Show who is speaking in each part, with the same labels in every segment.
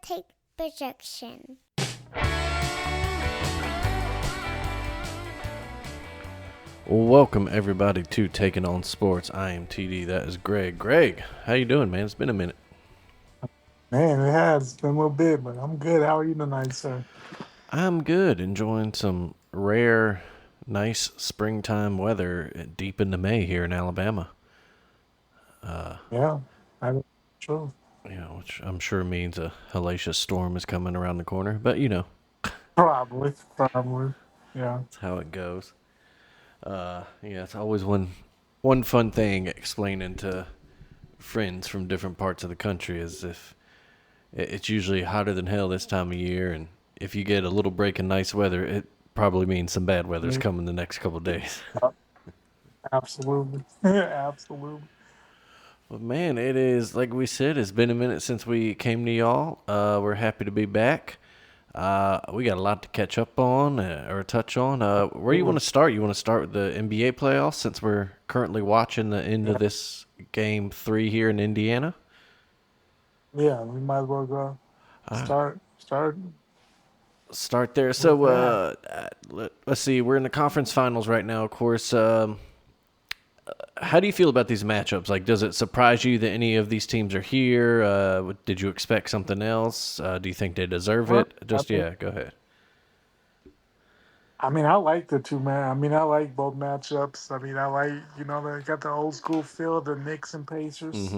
Speaker 1: take projection.
Speaker 2: Welcome everybody to Taking On Sports. I am TD. That is Greg. Greg, how you doing, man? It's been a minute.
Speaker 3: Man, it has been a little bit, but I'm good. How are you tonight, sir?
Speaker 2: I'm good. Enjoying some rare, nice springtime weather deep into May here in Alabama.
Speaker 3: Yeah, I true.
Speaker 2: Which I'm sure means a hellacious storm is coming around the corner. But
Speaker 3: Probably. Yeah.
Speaker 2: that's how it goes. It's always one fun thing explaining to friends from different parts of the country is if it's usually hotter than hell this time of year, and if you get a little break in nice weather, it probably means some bad weather's
Speaker 3: Yeah,
Speaker 2: coming the next couple of days.
Speaker 3: absolutely. Absolutely.
Speaker 2: But man, it is like we said, it's been a minute since we came to y'all. We're happy to be back. We got a lot to catch up on or touch on. Where you want to start? You want to start with the NBA playoffs since we're currently watching the end of this game 3 here in Indiana?
Speaker 3: Yeah, we might as well go start
Speaker 2: Start there.
Speaker 3: with
Speaker 2: So
Speaker 3: that.
Speaker 2: let's see. We're in the conference finals right now, of course. How do you feel about these matchups? Like, does it surprise you that any of these teams are here? Did you expect something else? Do you think they deserve
Speaker 3: Well,
Speaker 2: it? Just, yeah, go ahead.
Speaker 3: I like the two man. I like both matchups. I like they got the old school feel, the Knicks and Pacers.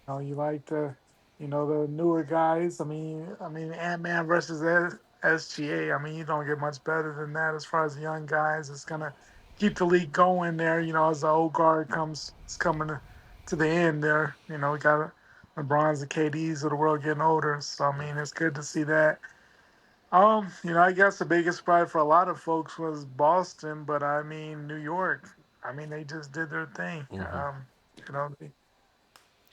Speaker 3: You like the newer guys. Ant Man versus SGA. You don't get much better than that as far as the young guys. It's gonna keep the league going there. As the old guard is coming to the end there. We got LeBron's and KD's of the world getting older. So it's good to see that. I guess the biggest surprise for a lot of folks was Boston, but New York. They just did their thing. You know, they,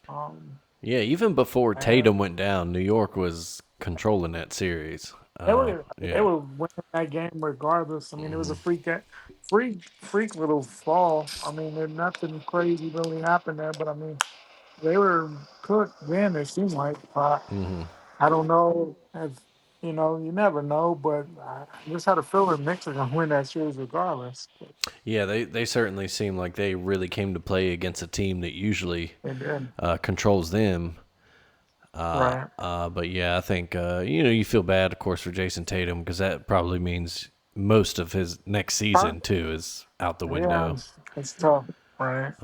Speaker 3: um,
Speaker 2: Yeah, even before
Speaker 3: and
Speaker 2: Tatum went down, New York was controlling that series.
Speaker 3: they
Speaker 2: Yeah.
Speaker 3: were winning that game regardless. It was a freak little fall. Nothing crazy really happened there, but they were cooked then. It seemed like. I don't know if you never know, but I just had a feeling Knicks are gonna win that series regardless. But
Speaker 2: Yeah, they certainly seem like they really came to play against a team that usually
Speaker 3: they did.
Speaker 2: controls them.
Speaker 3: Right.
Speaker 2: But yeah, I think you feel bad, of course, for Jason Tatum because that probably means most of his next
Speaker 3: Huh?
Speaker 2: season too is out the
Speaker 3: Yeah,
Speaker 2: window.
Speaker 3: it's tough. Right.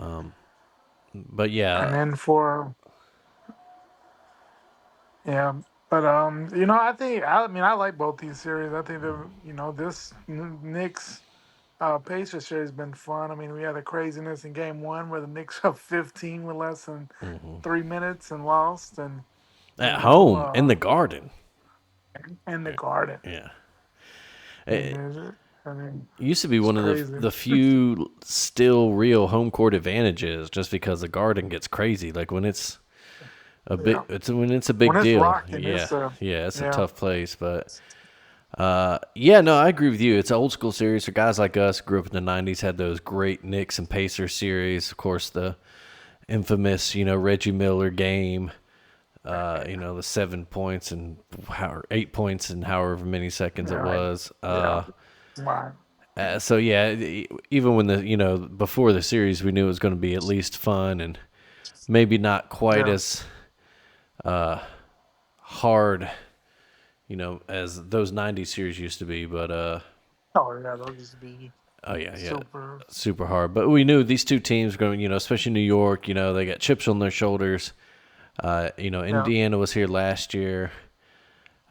Speaker 2: But
Speaker 3: And
Speaker 2: yeah,
Speaker 3: then yeah, but I like both these series. I think that this Knicks Pacers series has been fun. We had a craziness in game one where the Knicks up 15 with less than 3 minutes and lost, and you
Speaker 2: at
Speaker 3: know
Speaker 2: home in
Speaker 3: uh,
Speaker 2: the Garden.
Speaker 3: in the Garden.
Speaker 2: Yeah,
Speaker 3: And
Speaker 2: it used to be
Speaker 3: it's
Speaker 2: one of
Speaker 3: crazy.
Speaker 2: the few still real home court advantages, just because the Garden gets crazy. Like when it's
Speaker 3: Yeah.
Speaker 2: a
Speaker 3: When
Speaker 2: big
Speaker 3: it's
Speaker 2: deal.
Speaker 3: rocking,
Speaker 2: Yeah, yeah, it's a
Speaker 3: yeah,
Speaker 2: tough place, but yeah, no, I agree with you. It's an old school series for guys like us. Grew up in the '90s, had those great Knicks and Pacers series. Of course, the infamous, Reggie Miller game. The 7 points and 8 points in however many seconds it
Speaker 3: right,
Speaker 2: was.
Speaker 3: yeah. Wow.
Speaker 2: So yeah, even when before the series, we knew it was going to be at least fun and maybe not quite
Speaker 3: Yeah.
Speaker 2: as hard, as those '90s series used to be. But
Speaker 3: Oh yeah, they'll just be
Speaker 2: oh yeah, yeah,
Speaker 3: super.
Speaker 2: super hard. But we knew these two teams were going, especially New York. They got chips on their shoulders.
Speaker 3: Yeah.
Speaker 2: Indiana was here last year,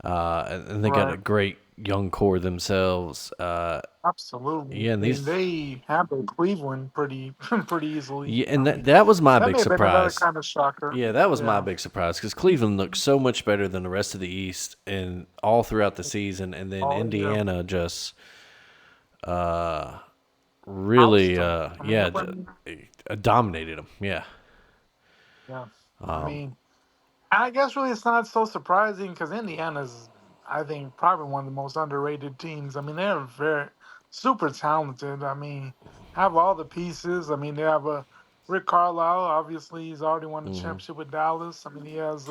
Speaker 2: and they got a
Speaker 3: Right.
Speaker 2: great young core themselves.
Speaker 3: Absolutely.
Speaker 2: Yeah, and these,
Speaker 3: They handled Cleveland pretty pretty easily.
Speaker 2: yeah, and that was my
Speaker 3: That
Speaker 2: big
Speaker 3: may have been another
Speaker 2: surprise.
Speaker 3: kind of shocker.
Speaker 2: Yeah, that was my
Speaker 3: Yeah.
Speaker 2: big surprise because Cleveland looked so much better than the rest of the East and all throughout the season, and then
Speaker 3: Oh yeah.
Speaker 2: Indiana just really,
Speaker 3: Housed them.
Speaker 2: yeah,
Speaker 3: It wasn't.
Speaker 2: dominated them. Yeah.
Speaker 3: Yeah. I
Speaker 2: Um,
Speaker 3: mean, I guess really it's not so surprising because Indiana's, I think, probably one of the most underrated teams. They're very super talented. Have all the pieces. They have a Rick Carlisle. Obviously, he's already won the championship with Dallas. He has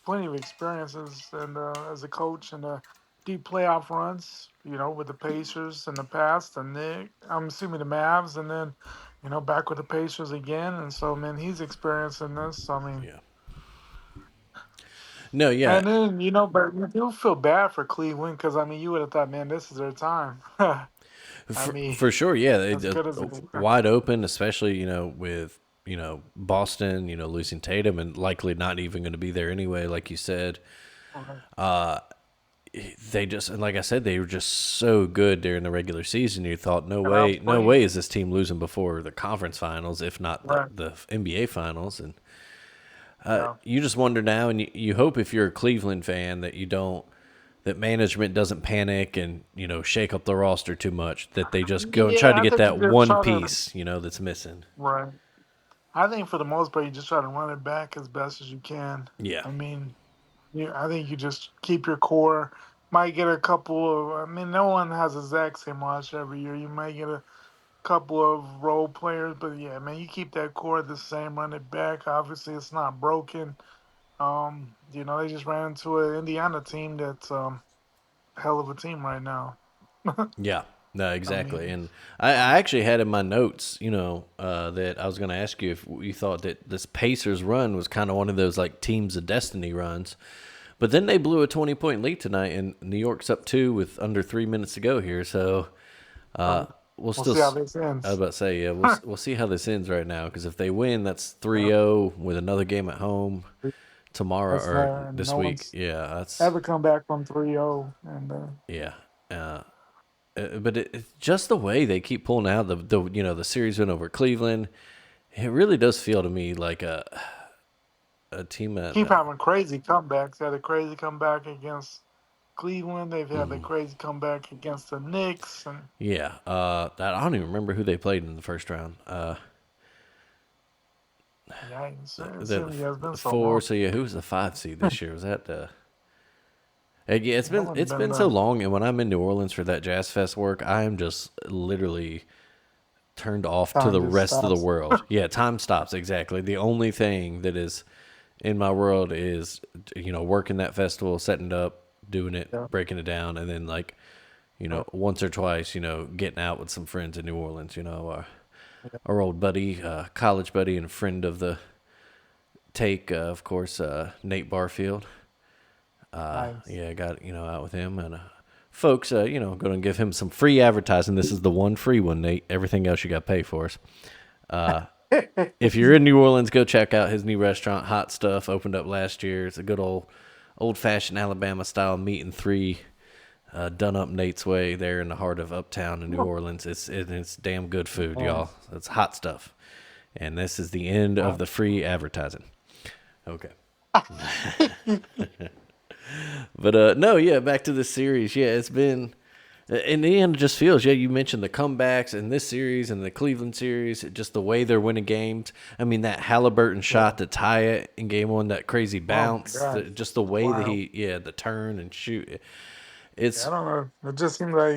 Speaker 3: plenty of experiences and as a coach and deep playoff runs. You know, with the Pacers in the past, and I'm assuming the Mavs, and then back with the Pacers again. And so, man, he's experiencing this. I mean,
Speaker 2: Yeah. No, yeah,
Speaker 3: and then but you do feel bad for Cleveland because I mean, you would have thought, man, this is their time. I mean,
Speaker 2: for sure. Yeah,
Speaker 3: as good as it is.
Speaker 2: wide open, especially with Boston, losing Tatum and likely not even going to be there anyway, like you said. They just, and like I said, they were just so good during the regular season. You thought,
Speaker 3: And I was
Speaker 2: no
Speaker 3: playing.
Speaker 2: way is this team losing before the conference finals, if not
Speaker 3: Right.
Speaker 2: the NBA finals. And
Speaker 3: Yeah.
Speaker 2: you just wonder now, and you hope if you're a Cleveland fan that that management doesn't panic and shake up the roster too much. That they just go and try
Speaker 3: Yeah,
Speaker 2: to
Speaker 3: I
Speaker 2: get
Speaker 3: think
Speaker 2: that
Speaker 3: you just
Speaker 2: one
Speaker 3: try to.
Speaker 2: piece, that's missing.
Speaker 3: Right. I think for the most part, you just try to run it back as best as you can.
Speaker 2: Yeah,
Speaker 3: I mean, I think you just keep your core. Might get a couple of. I mean, no one has a exact same roster every year. You might get a couple of role players, but yeah, man, you keep that core the same. Run it back. Obviously, it's not broken. They just ran into an Indiana team that's hell of a team right now.
Speaker 2: yeah. No,
Speaker 3: I
Speaker 2: exactly.
Speaker 3: mean,
Speaker 2: And I
Speaker 3: um,
Speaker 2: actually had in my notes, that I was going to ask you if you thought that this Pacers run was kind of one of those like teams of destiny runs. But then they blew a 20-point lead tonight, and New York's up two with under 3 minutes to go here. So uh,
Speaker 3: um,
Speaker 2: we'll
Speaker 3: we'll
Speaker 2: still.
Speaker 3: see how this
Speaker 2: I was
Speaker 3: ends.
Speaker 2: about to say, yeah, we'll see how this ends right now. Because if they win, that's
Speaker 3: Yeah,
Speaker 2: 3-0 with another game at home tomorrow
Speaker 3: that's
Speaker 2: or
Speaker 3: no,
Speaker 2: this
Speaker 3: no
Speaker 2: week.
Speaker 3: one's
Speaker 2: Yeah, that's
Speaker 3: ever come back from 3-0, and
Speaker 2: yeah. Uh, but it's just the way they keep pulling out the series win over Cleveland. It really does feel to me like a team
Speaker 3: keep
Speaker 2: that
Speaker 3: having crazy comebacks. They had a crazy comeback against Cleveland. They've had a crazy comeback against the Knicks, and
Speaker 2: yeah. I don't even remember who they played in the first round.
Speaker 3: yeah, it
Speaker 2: The
Speaker 3: certainly has been so
Speaker 2: four.
Speaker 3: long.
Speaker 2: So yeah, who was the 5 seed this year? Was that the? Yeah,
Speaker 3: That would have
Speaker 2: it's
Speaker 3: been
Speaker 2: been so
Speaker 3: the
Speaker 2: long, and when I'm in New Orleans for that Jazz Fest work, I am just literally turned off to
Speaker 3: time
Speaker 2: the
Speaker 3: just
Speaker 2: rest of the
Speaker 3: stops.
Speaker 2: world. Yeah, time stops exactly. The only thing that is in my world is working that festival, setting it up, doing it,
Speaker 3: Yeah,
Speaker 2: breaking it down, and then like
Speaker 3: yeah,
Speaker 2: once or twice, getting out with some friends in New Orleans.
Speaker 3: yeah.
Speaker 2: Our old buddy, college buddy, and friend of the take, of course, Nate Barfield.
Speaker 3: Nice.
Speaker 2: Yeah, I got out with him and folks. Going to give him some free advertising. This is the one free one, Nate. Everything else you got to pay for us. If you're in New Orleans, go check out his new restaurant, Hot Stuff. Opened up last year. It's a good old fashioned Alabama style meat and three, done up Nate's way there in the heart of Uptown in New Orleans. It's damn good food, y'all.
Speaker 3: Nice.
Speaker 2: It's Hot Stuff. And this is the end of
Speaker 3: Wow.
Speaker 2: the free advertising. Okay. But no, yeah, back to the series. Yeah, it's been in the end. It just feels. Yeah, you mentioned the comebacks in this series and the Cleveland series. Just the way they're winning games. I mean, that Halliburton
Speaker 3: Yeah.
Speaker 2: shot to tie it in game one, that crazy
Speaker 3: Oh my
Speaker 2: bounce,
Speaker 3: God.
Speaker 2: just the way that
Speaker 3: Wow.
Speaker 2: the turn and shoot.
Speaker 3: Yeah, I
Speaker 2: It's
Speaker 3: don't know. It just seems like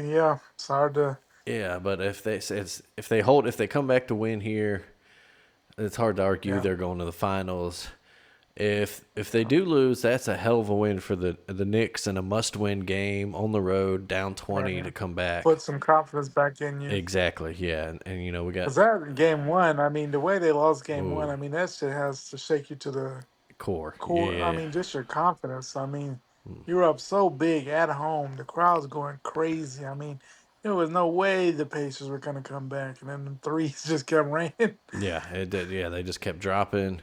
Speaker 3: it's hard to.
Speaker 2: yeah, but if they come back to win here, it's hard to argue
Speaker 3: Yeah.
Speaker 2: they're going to the finals. If they do lose, that's a hell of a win for the Knicks and a must-win game on the road, down 20 to
Speaker 3: Right.
Speaker 2: come back.
Speaker 3: Put some confidence back in you.
Speaker 2: Exactly, yeah, and we got
Speaker 3: Because that game one, I mean, the way they lost game one,
Speaker 2: ooh
Speaker 3: I mean, that shit has to shake you to the
Speaker 2: core,
Speaker 3: core. I
Speaker 2: yeah,
Speaker 3: mean, just your confidence. I mean, you were up so big at home. The crowd's going crazy. I mean, there was no way the Pacers were going to come back. And then the threes just kept raining.
Speaker 2: yeah, it did, yeah. They just kept dropping.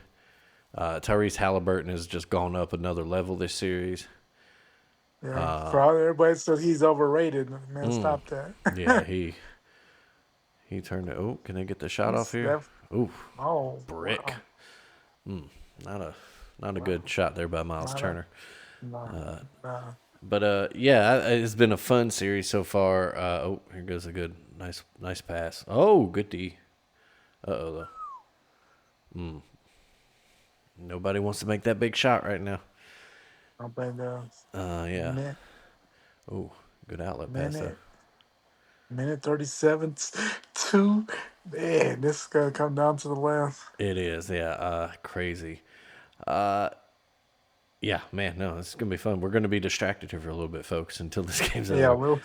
Speaker 2: Tyrese Halliburton has just gone up another level this series.
Speaker 3: Yeah. For all everybody says he's overrated. Man,
Speaker 2: Mm,
Speaker 3: stop that.
Speaker 2: yeah, he turned it. Oh, can they get the shot off
Speaker 3: He's
Speaker 2: here?
Speaker 3: def-
Speaker 2: Ooh,
Speaker 3: oh,
Speaker 2: brick.
Speaker 3: wow.
Speaker 2: Not a not a good
Speaker 3: Wow.
Speaker 2: shot there by Miles
Speaker 3: Not a,
Speaker 2: Turner.
Speaker 3: nah, nah.
Speaker 2: But yeah, it's been a fun series so far. Oh, here goes a good, nice pass. Oh, good D. Uh-oh, though. Nobody wants to make that big shot right now.
Speaker 3: I think
Speaker 2: Yeah.
Speaker 3: minute,
Speaker 2: Oh, good outlet pass though.
Speaker 3: minute, minute 37, 2. Man, this is going to come down to the last.
Speaker 2: It is, yeah. Crazy. Yeah, man, no, it's gonna be fun. We're gonna be distracted here for a little bit, folks, until this game's
Speaker 3: Yeah,
Speaker 2: over.
Speaker 3: well,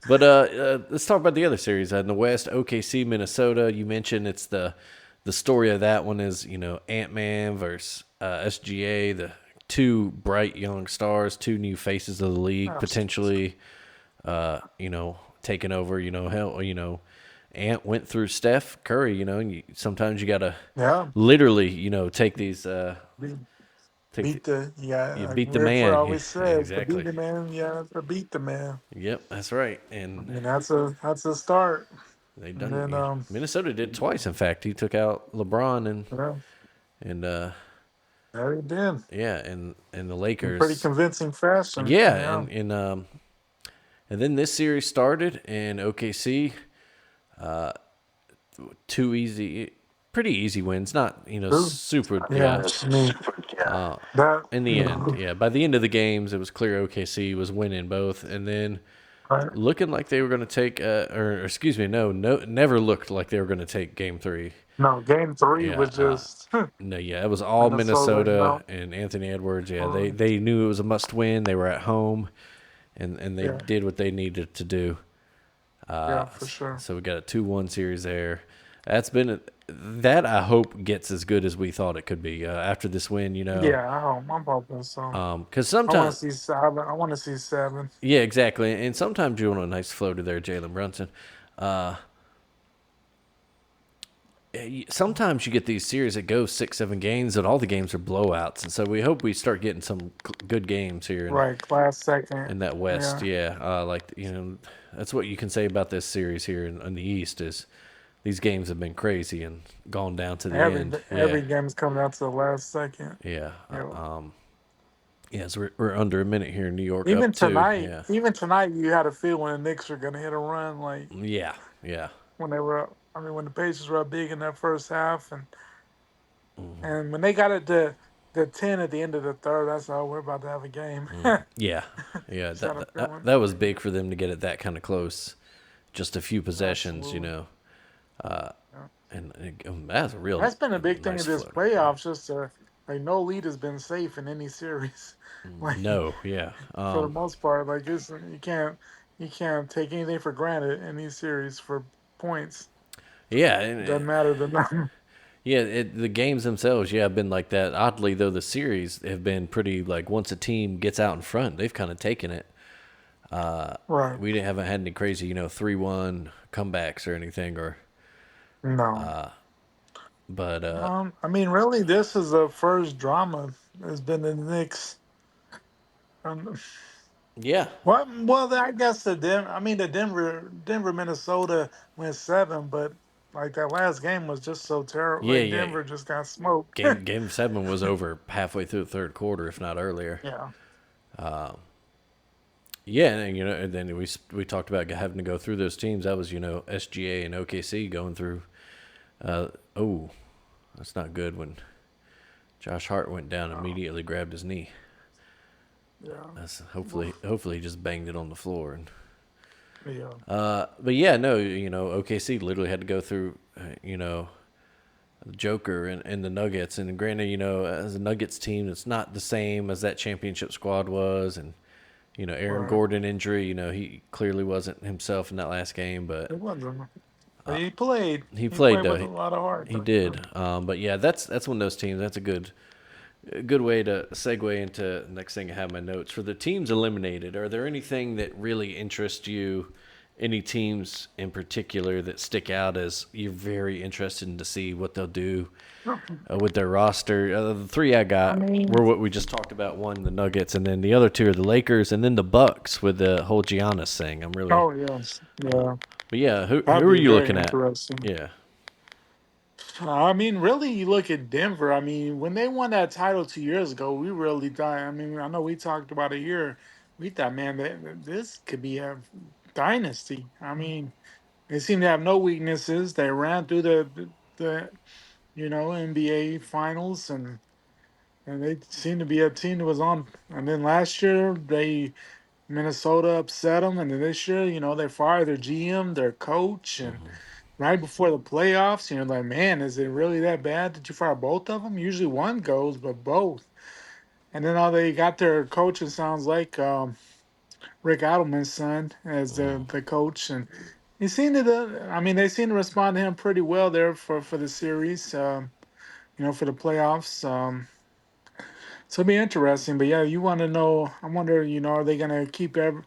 Speaker 2: But let's talk about the other series in the West. OKC, Minnesota. You mentioned it's the story of that one is Ant Man versus SGA, the two bright young stars, two new faces of the league, potentially. Taking over. Hell, Ant went through Steph Curry. And sometimes you gotta
Speaker 3: yeah.
Speaker 2: literally, take these,
Speaker 3: Beat,
Speaker 2: take the,
Speaker 3: beat the
Speaker 2: you
Speaker 3: yeah. Like
Speaker 2: beat the
Speaker 3: Ric Flair
Speaker 2: man.
Speaker 3: always said, to beat
Speaker 2: Exactly.
Speaker 3: the man, yeah, to beat the man.
Speaker 2: Yep, that's right.
Speaker 3: I
Speaker 2: And
Speaker 3: mean, that's a start.
Speaker 2: they
Speaker 3: And
Speaker 2: done.
Speaker 3: then
Speaker 2: Yeah. Minnesota did twice. In fact, he took out LeBron
Speaker 3: yeah,
Speaker 2: and
Speaker 3: there he did
Speaker 2: yeah, and the
Speaker 3: in pretty
Speaker 2: Lakers.
Speaker 3: convincing fashion.
Speaker 2: Yeah,
Speaker 3: Yeah,
Speaker 2: and then this series started, and OKC two easy, pretty easy wins. Not
Speaker 3: true.
Speaker 2: super. Yeah.
Speaker 3: Yeah, I mean that
Speaker 2: In the end, yeah. By the end of the games, it was clear OKC was winning both, and then
Speaker 3: right.
Speaker 2: looking like they were going to take, or excuse me, no, never looked like they were going to take Game 3.
Speaker 3: No, game three
Speaker 2: Yeah,
Speaker 3: was just
Speaker 2: no, yeah, it was all
Speaker 3: Minnesota.
Speaker 2: Minnesota
Speaker 3: No,
Speaker 2: and Anthony Edwards. Yeah, they
Speaker 3: uh,
Speaker 2: they knew it was a must win. They were at home, and they
Speaker 3: yeah,
Speaker 2: did what they needed to do.
Speaker 3: yeah, for sure.
Speaker 2: So we got a 2-1 series there. That's been that I hope gets as good as we thought it could be after this win.
Speaker 3: Yeah, I'm hoping so.
Speaker 2: Because
Speaker 3: I want
Speaker 2: sometimes
Speaker 3: to see 7. I want to see 7.
Speaker 2: yeah, exactly, and sometimes you want a nice floater there, Jalen Brunson. Sometimes you get these series that go 6, 7 games, and all the games are blowouts, and so we hope we start getting some good games here
Speaker 3: Right, class second.
Speaker 2: in that West.
Speaker 3: Yeah,
Speaker 2: Yeah, that's what you can say about this series here in the East is these games have been crazy and gone down to the end. Yeah,
Speaker 3: every game's coming out to the last second.
Speaker 2: yeah,
Speaker 3: You know,
Speaker 2: yeah. So we're under a minute here in New York, up two. Yeah,
Speaker 3: even tonight, you had a feel when the Knicks were gonna hit a run, like
Speaker 2: yeah, yeah.
Speaker 3: when they were up. I mean, when the Pacers were up big in that first half, and when they got it to the 10 at the end of the third, that's all we're about to have a game.
Speaker 2: Yeah, yeah,
Speaker 3: Just had a feeling.
Speaker 2: that was big for them to get it that kind of close, just a few possessions,
Speaker 3: Absolutely. Yeah.
Speaker 2: and that's a real
Speaker 3: That's been a big thing
Speaker 2: nice
Speaker 3: of this
Speaker 2: floater. Yeah.
Speaker 3: playoffs. Just like no lead has been safe in any series. Like
Speaker 2: No, yeah,
Speaker 3: for the most part, like it's you can't take anything for granted in these series for points.
Speaker 2: yeah,
Speaker 3: Doesn't matter the number.
Speaker 2: yeah. The games themselves, yeah, have been like that. Oddly, though, the series have been pretty like once a team gets out in front, they've kind of taken it.
Speaker 3: Right.
Speaker 2: We didn't haven't had any crazy, 3-1 comebacks or anything, or
Speaker 3: No.
Speaker 2: but
Speaker 3: I mean, really, this is the first drama. Has been the Knicks. Um,
Speaker 2: yeah,
Speaker 3: well, I guess I mean, Denver, Minnesota went 7, but like that last game was just so terrible.
Speaker 2: yeah,
Speaker 3: Like
Speaker 2: yeah.
Speaker 3: Denver just got smoked.
Speaker 2: Game 7 was over halfway through the third quarter, if not earlier.
Speaker 3: Yeah.
Speaker 2: Yeah, and then we talked about having to go through those teams. That was SGA and OKC going through. Oh, that's not good. When Josh Hart went down,
Speaker 3: Oh,
Speaker 2: immediately grabbed his knee.
Speaker 3: yeah.
Speaker 2: That's hopefully he just banged it on the floor. And
Speaker 3: Yeah.
Speaker 2: but yeah, no, OKC literally had to go through the Joker and the Nuggets. And granted, as a Nuggets team, it's not the same as that championship squad was. And Aaron
Speaker 3: Right.
Speaker 2: Gordon injury, he clearly wasn't himself in that last game, but
Speaker 3: It wasn't. But he played.
Speaker 2: he
Speaker 3: He
Speaker 2: played
Speaker 3: played
Speaker 2: though.
Speaker 3: with a lot of heart.
Speaker 2: He did. But yeah, that's one of those teams. That's a good way to segue into the next thing I have in my notes. For the teams eliminated, are there anything that really interests you? Any teams in particular that stick out as you're very interested in to see what they'll do with their roster? The three I
Speaker 3: I
Speaker 2: got
Speaker 3: mean,
Speaker 2: were what we just talked about. One, the Nuggets, and then the other two are the Lakers, and then the Bucks with the whole Giannis thing. I'm really,
Speaker 3: oh yes, yeah,
Speaker 2: but yeah,
Speaker 3: that'd
Speaker 2: who are
Speaker 3: be
Speaker 2: you
Speaker 3: very
Speaker 2: looking at?
Speaker 3: interesting.
Speaker 2: Yeah,
Speaker 3: I mean, really, you look at Denver. I mean, when they won that title 2 years ago, we really thought. I mean, I know we talked about it here. We thought, man, that this could be a dynasty. I mean, they seem to have no weaknesses. They ran through the NBA finals, and they seem to be a team that was on. And then last year, Minnesota upset them, and then this year, they fired their GM, their coach, and right before the playoffs, like, man, is it really that bad that you fire both of them? Usually one goes, but both. and then all they got their coach. It sounds like Rick Adelman's son as the coach, and he seemed to. I mean, they seem to respond to him pretty well there for the series. For the playoffs. So it'll be interesting. But yeah, you want to know. I wonder. Are they gonna keep every?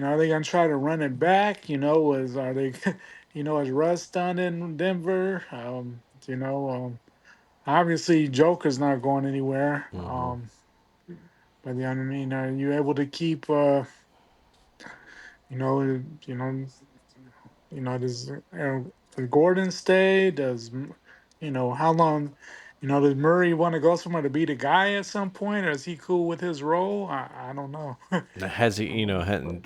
Speaker 3: Are they gonna try to run it back? Are they? Is Russ done in Denver? Obviously Joker's not going anywhere. But yeah, I mean, are you able to keep? You know, you know, does Gordon stay? How long? Does Murray want to go somewhere to be the guy at some point, or is he cool with his role? I don't know.
Speaker 2: Has he,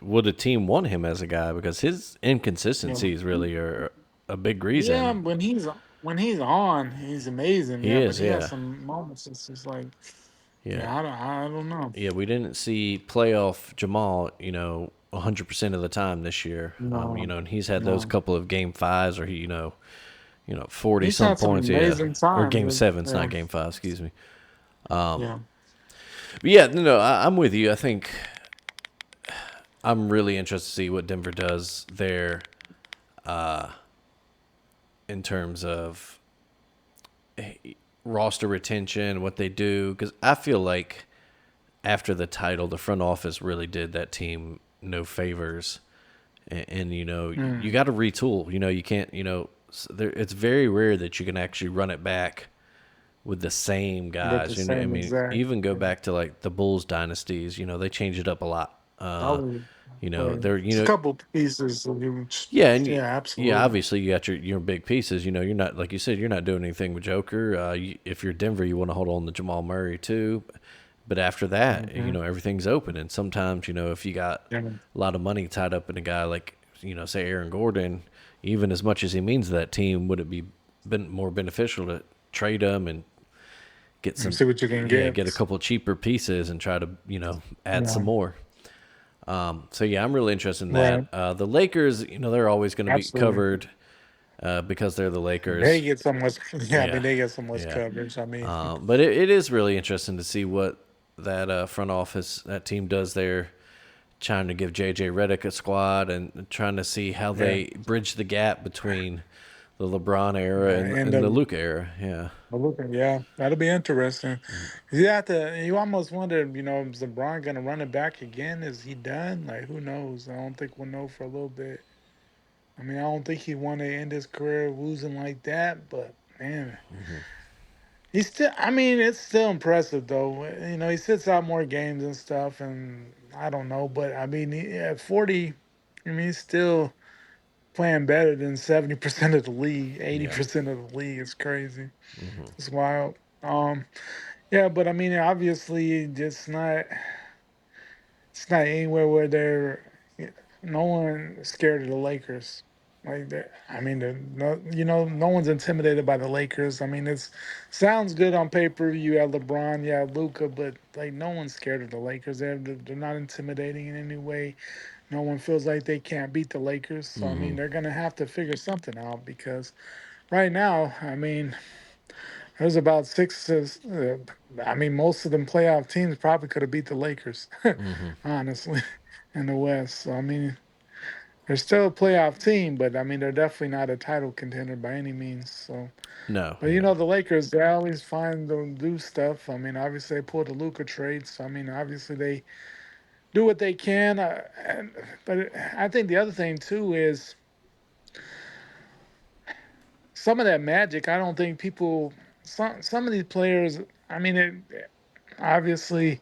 Speaker 2: would a team want him as a guy? Because his
Speaker 3: Yeah,
Speaker 2: inconsistencies really are a big
Speaker 3: yeah.
Speaker 2: reason.
Speaker 3: When he's on, he's amazing.
Speaker 2: He
Speaker 3: Yeah, but
Speaker 2: is,
Speaker 3: he has
Speaker 2: yeah.
Speaker 3: some moments. It's just like,
Speaker 2: Yeah.
Speaker 3: yeah, I don't know.
Speaker 2: Yeah, we didn't see playoff Jamal, 100% of the time this year.
Speaker 3: No,
Speaker 2: And he's had those
Speaker 3: no.
Speaker 2: couple of game fives or 40
Speaker 3: He's
Speaker 2: some
Speaker 3: had some
Speaker 2: points, yeah.
Speaker 3: amazing
Speaker 2: Or
Speaker 3: times.
Speaker 2: game sevens,
Speaker 3: Yeah,
Speaker 2: not game five, excuse me.
Speaker 3: yeah.
Speaker 2: But yeah, no, I'm with you. I think I'm really interested to see what Denver does there in terms of roster retention, what they do. Because I feel like after the title, the front office really did that team no favors. And you
Speaker 3: Mm.
Speaker 2: got to retool. You can't, it's very rare that you can actually run it back with the same
Speaker 3: With the
Speaker 2: guys. I
Speaker 3: same
Speaker 2: mean,
Speaker 3: exact.
Speaker 2: even go
Speaker 3: Yeah.
Speaker 2: back to like the Bulls dynasties. They changed it up a lot.
Speaker 3: Probably. Right.
Speaker 2: They're
Speaker 3: It's a couple pieces.
Speaker 2: yeah, and
Speaker 3: Yeah,
Speaker 2: yeah,
Speaker 3: absolutely.
Speaker 2: obviously you got your big pieces. You're not like you said, you're not doing anything with Joker. If you're Denver, you want to hold on to Jamal Murray too. But after that,
Speaker 3: Hmm.
Speaker 2: everything's open. And sometimes, if you got
Speaker 3: Yeah.
Speaker 2: a lot of money tied up in a guy like, say Aaron Gordon, even as much as he means to that team, would it be been more beneficial to trade him and get
Speaker 3: And
Speaker 2: some,
Speaker 3: see what you can
Speaker 2: yeah, get a
Speaker 3: get.
Speaker 2: couple cheaper pieces and try to, add some
Speaker 3: Yeah.
Speaker 2: more. So yeah, I'm really interested in that.
Speaker 3: Right.
Speaker 2: The Lakers, they're always going to be
Speaker 3: Absolutely.
Speaker 2: covered because they're the
Speaker 3: They
Speaker 2: Lakers.
Speaker 3: get so much. Yeah, I mean,
Speaker 2: Yeah,
Speaker 3: they get so much
Speaker 2: yeah.
Speaker 3: coverage. I mean,
Speaker 2: But it is really interesting to see what that front office, that team does there, trying to give JJ Redick a squad and trying to see how
Speaker 3: yeah.
Speaker 2: they bridge the gap between the LeBron era
Speaker 3: Yeah.
Speaker 2: and,
Speaker 3: And
Speaker 2: and the Luka era. Yeah.
Speaker 3: yeah, that'll be interesting. You have to. You almost wonder. Is LeBron gonna run it back again? Is he done? Like, who knows? I don't think we'll know for a little bit. I mean, I don't think he want to end his career losing like that. But man, he's still. I mean, it's still impressive though. He sits out more games and stuff, and I don't know. But I mean, at 40, I mean, he's still playing better than 70% of the league. eighty
Speaker 2: Yeah.
Speaker 3: percent of the league is crazy. It's wild. Yeah, but I mean, obviously, it's not anywhere where no one is scared of the Lakers. Like that, I mean, no one's intimidated by the Lakers. I mean, it sounds good on paper. You have LeBron, you have Luca, but like no one's scared of the Lakers. They're not intimidating in any way. No one feels like they can't beat the Lakers. So I mean, they're gonna have to figure something out because right now, I mean, there's about six. I mean, most of them playoff teams probably could have beat the Lakers, honestly, in the West. So I mean, they're still a playoff team, but I mean, they're definitely not a title contender by any means. So,
Speaker 2: No.
Speaker 3: but
Speaker 2: Yeah.
Speaker 3: the Lakers, they always find them do stuff. I mean, obviously they pulled the Luca trade, so I mean, obviously they do what they can. But I think the other thing too is some of that magic. I don't think people. Some of these players. I mean, obviously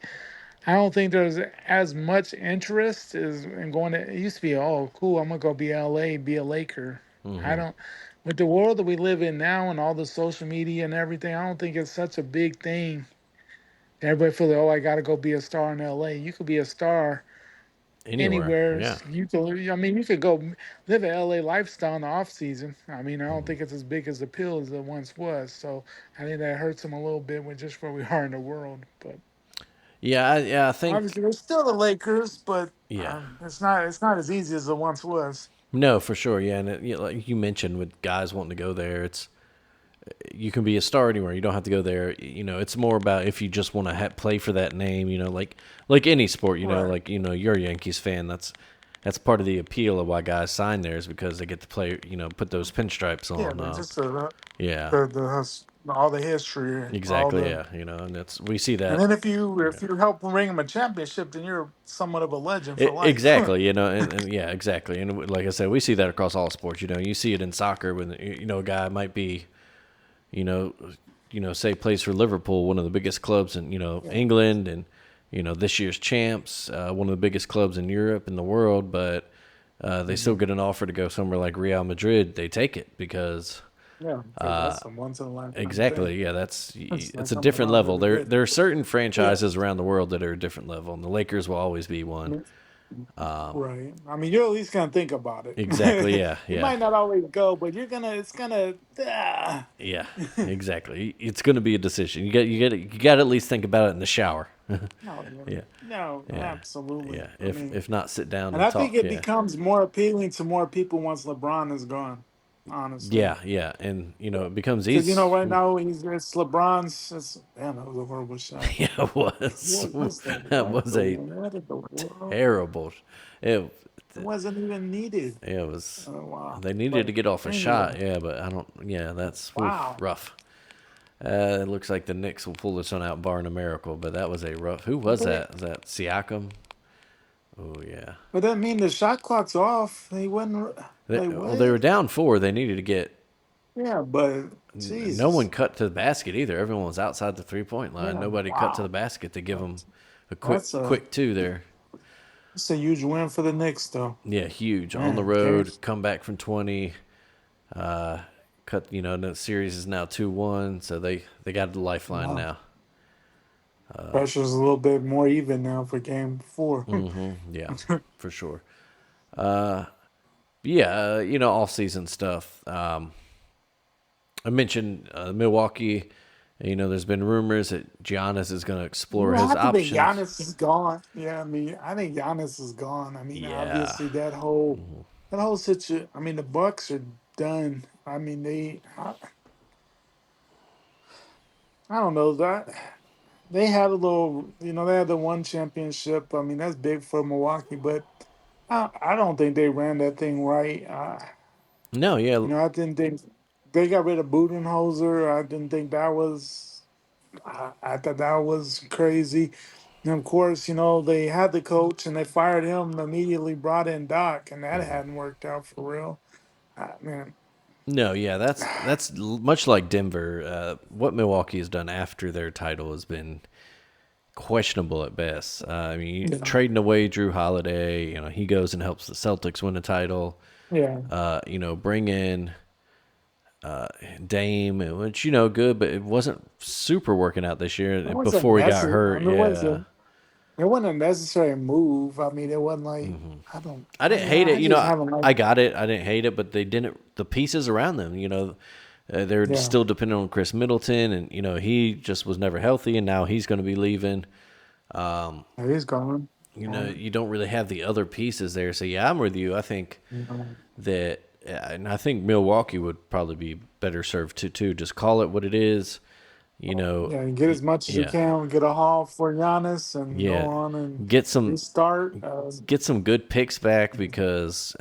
Speaker 3: I don't think there's as much interest as in going to. It used to be, oh, cool, I'm gonna go be LA, be a Laker. I don't. With the world that we live in now and all the social media and everything, I don't think it's such a big thing. Everybody feels like, oh, I gotta go be a star in LA. You could be a star
Speaker 2: Anywhere.
Speaker 3: anywhere.
Speaker 2: Yeah.
Speaker 3: You could. I mean, you could go live an LA lifestyle in the off season. I mean, I don't think it's as big as the pill as it once was. So I think that hurts them a little bit with just where we are in the world. But
Speaker 2: Yeah. I think.
Speaker 3: obviously, they're still the Lakers, but
Speaker 2: Yeah.
Speaker 3: it's not as easy as it once was.
Speaker 2: No, for sure. Yeah, and like you mentioned, with guys wanting to go there, you can be a star anywhere. You don't have to go there. It's more about if you just want to play for that name. Like any sport.
Speaker 3: Right.
Speaker 2: Like you're a Yankees fan. That's part of the appeal of why guys sign there is because they get to play. Put those pinstripes
Speaker 3: Yeah,
Speaker 2: on.
Speaker 3: but just
Speaker 2: Yeah,
Speaker 3: all the history, all
Speaker 2: exactly.
Speaker 3: the.
Speaker 2: Yeah, and we see
Speaker 3: And
Speaker 2: that.
Speaker 3: then if you help bring them a championship, then you're somewhat of a legend for life.
Speaker 2: Exactly, and yeah, exactly, and like I said, we see that across all sports. You see it in soccer when a guy might be, you know, say plays for Liverpool, one of the biggest clubs in
Speaker 3: Yeah.
Speaker 2: England, and this year's champs, one of the biggest clubs in Europe and the world, but they still
Speaker 3: Hmm.
Speaker 2: get an offer to go somewhere like Real Madrid. They take it because
Speaker 3: Yeah, because that's a once in a lifetime thing.
Speaker 2: exactly, yeah,
Speaker 3: It's like
Speaker 2: it's a
Speaker 3: coming
Speaker 2: different
Speaker 3: around
Speaker 2: level.
Speaker 3: really good.
Speaker 2: There are certain
Speaker 3: Yeah.
Speaker 2: franchises around the world that are a different level, and the Lakers will always be one.
Speaker 3: Right. I mean, you're at least gonna think about
Speaker 2: Exactly,
Speaker 3: it.
Speaker 2: yeah,
Speaker 3: You
Speaker 2: yeah.
Speaker 3: might not always go, but you're gonna. It's gonna.
Speaker 2: Yeah, exactly. It's going to be a decision. You got to at least think about it in the shower.
Speaker 3: No,
Speaker 2: Yeah,
Speaker 3: no,
Speaker 2: yeah,
Speaker 3: absolutely.
Speaker 2: yeah.
Speaker 3: I mean,
Speaker 2: If not, sit down
Speaker 3: and
Speaker 2: and
Speaker 3: I think
Speaker 2: talk.
Speaker 3: it
Speaker 2: Yeah,
Speaker 3: becomes more appealing to more people once LeBron is gone. Honestly,
Speaker 2: yeah. And it becomes
Speaker 3: because
Speaker 2: easy.
Speaker 3: right now it's LeBron's. Damn, that was a horrible shot.
Speaker 2: Yeah, it was.
Speaker 3: What was that?
Speaker 2: That
Speaker 3: What
Speaker 2: was
Speaker 3: the
Speaker 2: a
Speaker 3: what in the world?
Speaker 2: terrible. It
Speaker 3: It wasn't even needed.
Speaker 2: it was.
Speaker 3: Oh wow.
Speaker 2: They needed to
Speaker 3: But
Speaker 2: get off a
Speaker 3: anyway,
Speaker 2: shot. Yeah, but I don't. Yeah, that's
Speaker 3: wow.
Speaker 2: rough. It looks like the Knicks will pull this one out, barring a miracle. But that was a rough. Who was
Speaker 3: But
Speaker 2: that? Is that Siakam? Oh yeah.
Speaker 3: but that mean the shot clock's off. They wouldn't. Like
Speaker 2: They were
Speaker 3: what?
Speaker 2: down 4. They needed to get.
Speaker 3: Yeah, but
Speaker 2: No one
Speaker 3: Jesus,
Speaker 2: cut to the basket either. Everyone was outside the 3-point line.
Speaker 3: yeah,
Speaker 2: Nobody cut to the
Speaker 3: wow.
Speaker 2: basket to give them
Speaker 3: That's
Speaker 2: a
Speaker 3: that's a
Speaker 2: quick two there.
Speaker 3: that's a huge win for the Knicks, though.
Speaker 2: Yeah, huge on the
Speaker 3: Man, game.
Speaker 2: road. Come back from 20. Uh, cut. The series is now 2-1. So they got the lifeline
Speaker 3: Wow.
Speaker 2: now.
Speaker 3: Pressure's a little bit more even now for game four.
Speaker 2: Yeah, for sure. Yeah, off season stuff. I mentioned Milwaukee. There's been rumors that Giannis is going to explore
Speaker 3: I
Speaker 2: his
Speaker 3: have to think
Speaker 2: options.
Speaker 3: Giannis is gone. Yeah, I mean, I think Giannis is gone. I mean,
Speaker 2: Yeah.
Speaker 3: obviously that whole situation. I mean, the Bucks are done. I mean, I don't know that they had a little. They had the one championship. I mean, that's big for Milwaukee, but I don't think they ran that thing right.
Speaker 2: No, yeah.
Speaker 3: I didn't think they got rid of Budenholzer. I didn't think that was. I thought that was crazy. And of course, they had the coach and they fired him immediately, brought in Doc, and that hadn't worked out for real. Man,
Speaker 2: No, yeah, that's much like Denver. What Milwaukee has done after their title has been questionable at best. I mean,
Speaker 3: yeah,
Speaker 2: trading away Drew Holiday, he goes and helps the Celtics win a title.
Speaker 3: yeah,
Speaker 2: Bring in Dame, which good, but it wasn't super working out this year
Speaker 3: it wasn't
Speaker 2: before he got
Speaker 3: necessary. I
Speaker 2: hurt.
Speaker 3: mean,
Speaker 2: Yeah,
Speaker 3: it wasn't a necessary move. I mean, it wasn't like I don't.
Speaker 2: I
Speaker 3: I
Speaker 2: didn't
Speaker 3: mean,
Speaker 2: hate it.
Speaker 3: I just haven't
Speaker 2: I
Speaker 3: liked.
Speaker 2: got it. I didn't hate it, but they didn't. The pieces around them, they're
Speaker 3: Yeah,
Speaker 2: still dependent on Chris Middleton, and he just was never healthy, and now he's going to be leaving.
Speaker 3: he's gone.
Speaker 2: You don't really have the other pieces there. So yeah, I'm with you. I think
Speaker 3: Um,
Speaker 2: that, and I think Milwaukee would probably be better served to too. Just call it what it is. You know,
Speaker 3: Yeah, and get as much as you
Speaker 2: yeah,
Speaker 3: can, get a haul for Giannis, and go
Speaker 2: yeah.
Speaker 3: on and
Speaker 2: Get some
Speaker 3: restart.
Speaker 2: get some good picks back because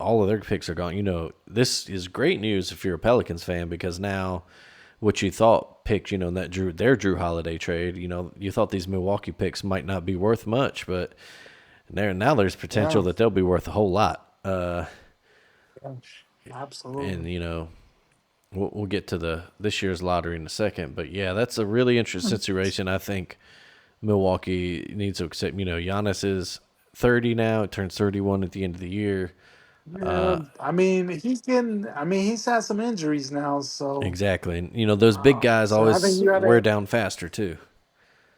Speaker 2: all of their picks are gone. This is great news if you're a Pelicans fan because now what you thought picked, that Drew Holiday trade, you thought these Milwaukee picks might not be worth much, but now there's potential
Speaker 3: Yeah,
Speaker 2: that they'll be worth a whole lot.
Speaker 3: yeah,
Speaker 2: And
Speaker 3: absolutely.
Speaker 2: we'll get to this year's lottery in a second, but yeah, that's a really interesting situation. I think Milwaukee needs to accept. Giannis is 30 now; it turns 31 at the end of the year.
Speaker 3: Yeah, I mean he's getting. I mean he's had some injuries now,
Speaker 2: Exactly, and those big guys
Speaker 3: so I think
Speaker 2: always
Speaker 3: you
Speaker 2: wear
Speaker 3: gotta.
Speaker 2: down faster too.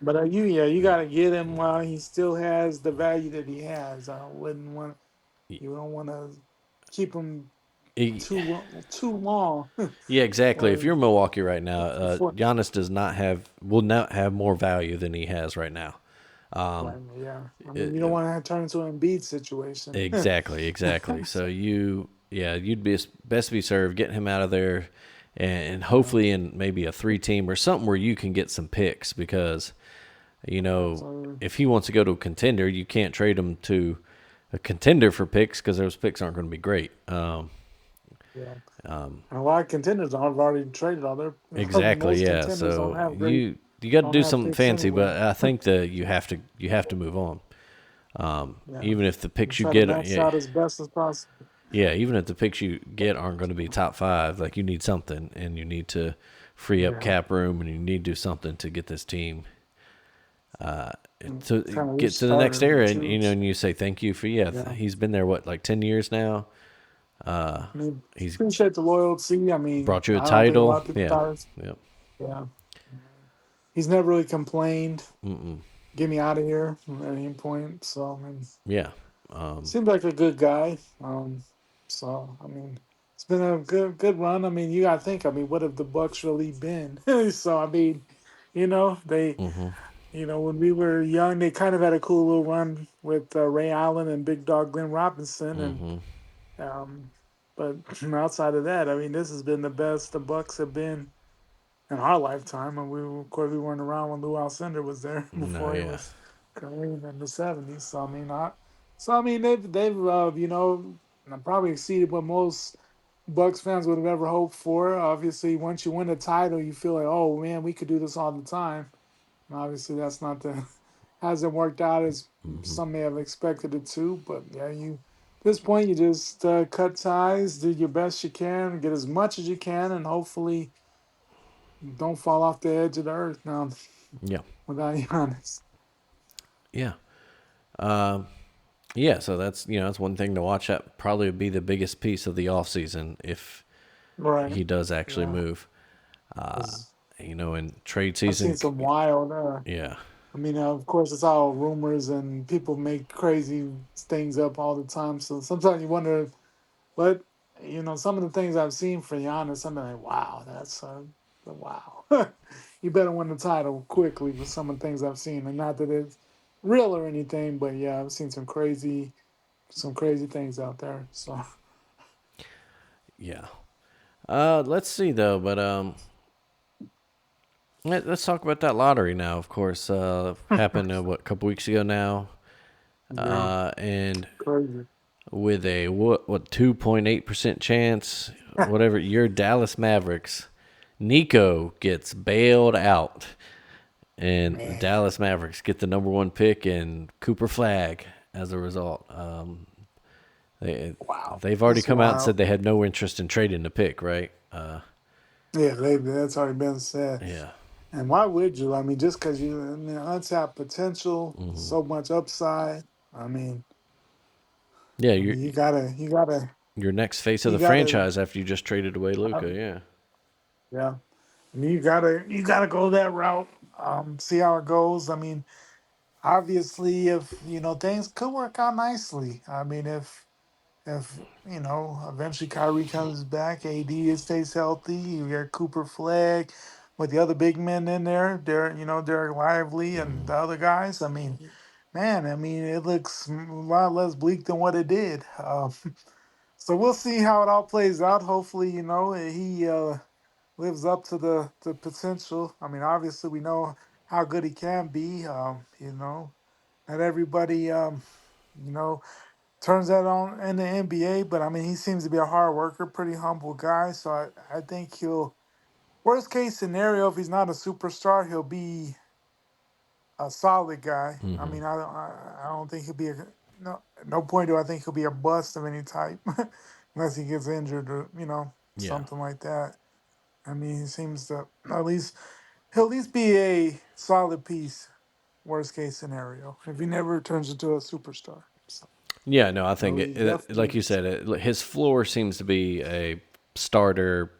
Speaker 3: But you gotta get him while he still has the value that he has. I wouldn't want. You don't want to keep him
Speaker 2: Y-
Speaker 3: too long.
Speaker 2: Yeah, exactly. If
Speaker 3: or
Speaker 2: you're Milwaukee right now,
Speaker 3: before.
Speaker 2: Giannis will not have more value than he has right now.
Speaker 3: Right, yeah, I mean you don't
Speaker 2: It,
Speaker 3: want to turn into an Embiid situation.
Speaker 2: exactly. So you'd be best be served getting him out of there, and
Speaker 3: Yeah.
Speaker 2: hopefully in maybe a 3-team or something where you can get some picks because
Speaker 3: So,
Speaker 2: if he wants to go to a contender, you can't trade him to a contender for picks because those picks aren't going to be great.
Speaker 3: yeah.
Speaker 2: Um,
Speaker 3: And a lot of contenders have already traded all their.
Speaker 2: exactly,
Speaker 3: Most
Speaker 2: yeah.
Speaker 3: contenders don't
Speaker 2: So
Speaker 3: have great,
Speaker 2: you got to
Speaker 3: don't
Speaker 2: do
Speaker 3: have
Speaker 2: something
Speaker 3: picks
Speaker 2: fancy,
Speaker 3: anyway.
Speaker 2: but I think that you have to move on.
Speaker 3: Yeah.
Speaker 2: Even if the
Speaker 3: You
Speaker 2: picks you
Speaker 3: try to
Speaker 2: get,
Speaker 3: max out as best as possible.
Speaker 2: even if the picks you get aren't going to be top five, like you need something, and you need to free up
Speaker 3: Yeah.
Speaker 2: cap room, and you need to do something to get this team to
Speaker 3: Kind of
Speaker 2: get to the next
Speaker 3: restarted
Speaker 2: era,
Speaker 3: it
Speaker 2: and
Speaker 3: too.
Speaker 2: and you say thank you for
Speaker 3: Yeah.
Speaker 2: he's been there what like 10 years now.
Speaker 3: I mean,
Speaker 2: He's
Speaker 3: appreciate the loyalty. I mean,
Speaker 2: brought you a
Speaker 3: I don't think a
Speaker 2: title,
Speaker 3: lot of people
Speaker 2: yeah,
Speaker 3: thought.
Speaker 2: yep,
Speaker 3: Yeah. He's never really complained.
Speaker 2: mm-mm,
Speaker 3: Get me out of here at any point. So I mean,
Speaker 2: yeah,
Speaker 3: seems like a good guy. So I mean, it's been a good run. I mean, you got to think. I mean, what have the Bucks really been? So I mean, they,
Speaker 2: mm-hmm,
Speaker 3: when we were young, they kind of had a cool little run with Ray Allen and Big Dog Glenn Robinson, and
Speaker 2: mm-hmm,
Speaker 3: but outside of that, I mean, this has been the best the Bucks have been in our lifetime. And of course, we weren't around when Lou Alcindor was there
Speaker 2: no,
Speaker 3: before he
Speaker 2: yeah,
Speaker 3: was Kareem in the '70s. So I mean, they've probably exceeded what most Bucks fans would have ever hoped for. Obviously, once you win a title, you feel like, oh man, we could do this all the time. And obviously, that's not the hasn't worked out as
Speaker 2: mm-hmm,
Speaker 3: some may have expected it to. But yeah, at this point, you just cut ties, do your best you can, get as much as you can, and hopefully don't fall off the edge of the earth now
Speaker 2: yeah,
Speaker 3: without Giannis.
Speaker 2: yeah. Um, yeah, so that's that's one thing to watch. That probably would be the biggest piece of the off season if
Speaker 3: Right.
Speaker 2: he does actually
Speaker 3: Yeah.
Speaker 2: move. Uh,
Speaker 3: 'Cause
Speaker 2: in trade
Speaker 3: I've
Speaker 2: season,
Speaker 3: seen some wild.
Speaker 2: yeah,
Speaker 3: I mean, of course, it's all rumors and people make crazy things up all the time. So sometimes you wonder, but some of the things I've seen for Giannis, I'm like, wow, that's wow. You better win the title quickly with some of the things I've seen, and not that it's real or anything, but yeah, I've seen some crazy things out there. So
Speaker 2: yeah. Let's see though, but let's talk about that lottery now. Of course, happened what a couple weeks ago now,
Speaker 3: yeah,
Speaker 2: and
Speaker 3: crazy.
Speaker 2: with a what 2.8% chance, whatever your Dallas Mavericks, Nico gets bailed out, and the
Speaker 3: Man,
Speaker 2: Dallas Mavericks get the number one pick and Cooper Flag as a result. They
Speaker 3: wow,
Speaker 2: they've already
Speaker 3: that's
Speaker 2: come out and said
Speaker 3: wild.
Speaker 2: they had no interest in trading the pick, right?
Speaker 3: Yeah, that's already been said.
Speaker 2: Yeah.
Speaker 3: And why would you? I mean, just because I mean, untapped potential,
Speaker 2: Hmm.
Speaker 3: so much upside. I mean,
Speaker 2: Yeah,
Speaker 3: I
Speaker 2: you're
Speaker 3: mean,
Speaker 2: your next face of
Speaker 3: you
Speaker 2: the
Speaker 3: gotta,
Speaker 2: franchise after you just traded away
Speaker 3: uh,
Speaker 2: Luca. Yeah.
Speaker 3: yeah. I mean, you gotta go that route. See how it goes. I mean, obviously, if things could work out nicely. I mean, if eventually Kyrie comes back, AD stays healthy, you got Cooper Flag with the other big men in there, Derek Lively and the other guys. I mean, man, I mean, it looks a lot less bleak than what it did. So we'll see how it all plays out. Hopefully, he lives up to the potential. I mean, obviously, we know how good he can be. Not everybody, you know, turns that on in the NBA, but I mean, he seems to be a hard worker, pretty humble guy. So I think worst case scenario, if he's not a superstar, he'll be a solid guy. I
Speaker 2: Hmm.
Speaker 3: mean, I don't think he'll be no point do I think he'll be a bust of any type, unless he gets injured or
Speaker 2: Yeah.
Speaker 3: something like that. I mean, he seems to he'll at least be a solid piece. Worst case scenario, if he never turns into a superstar, so
Speaker 2: Yeah. No, I think
Speaker 3: he's
Speaker 2: like
Speaker 3: definitely
Speaker 2: you said, his floor seems to be a starter.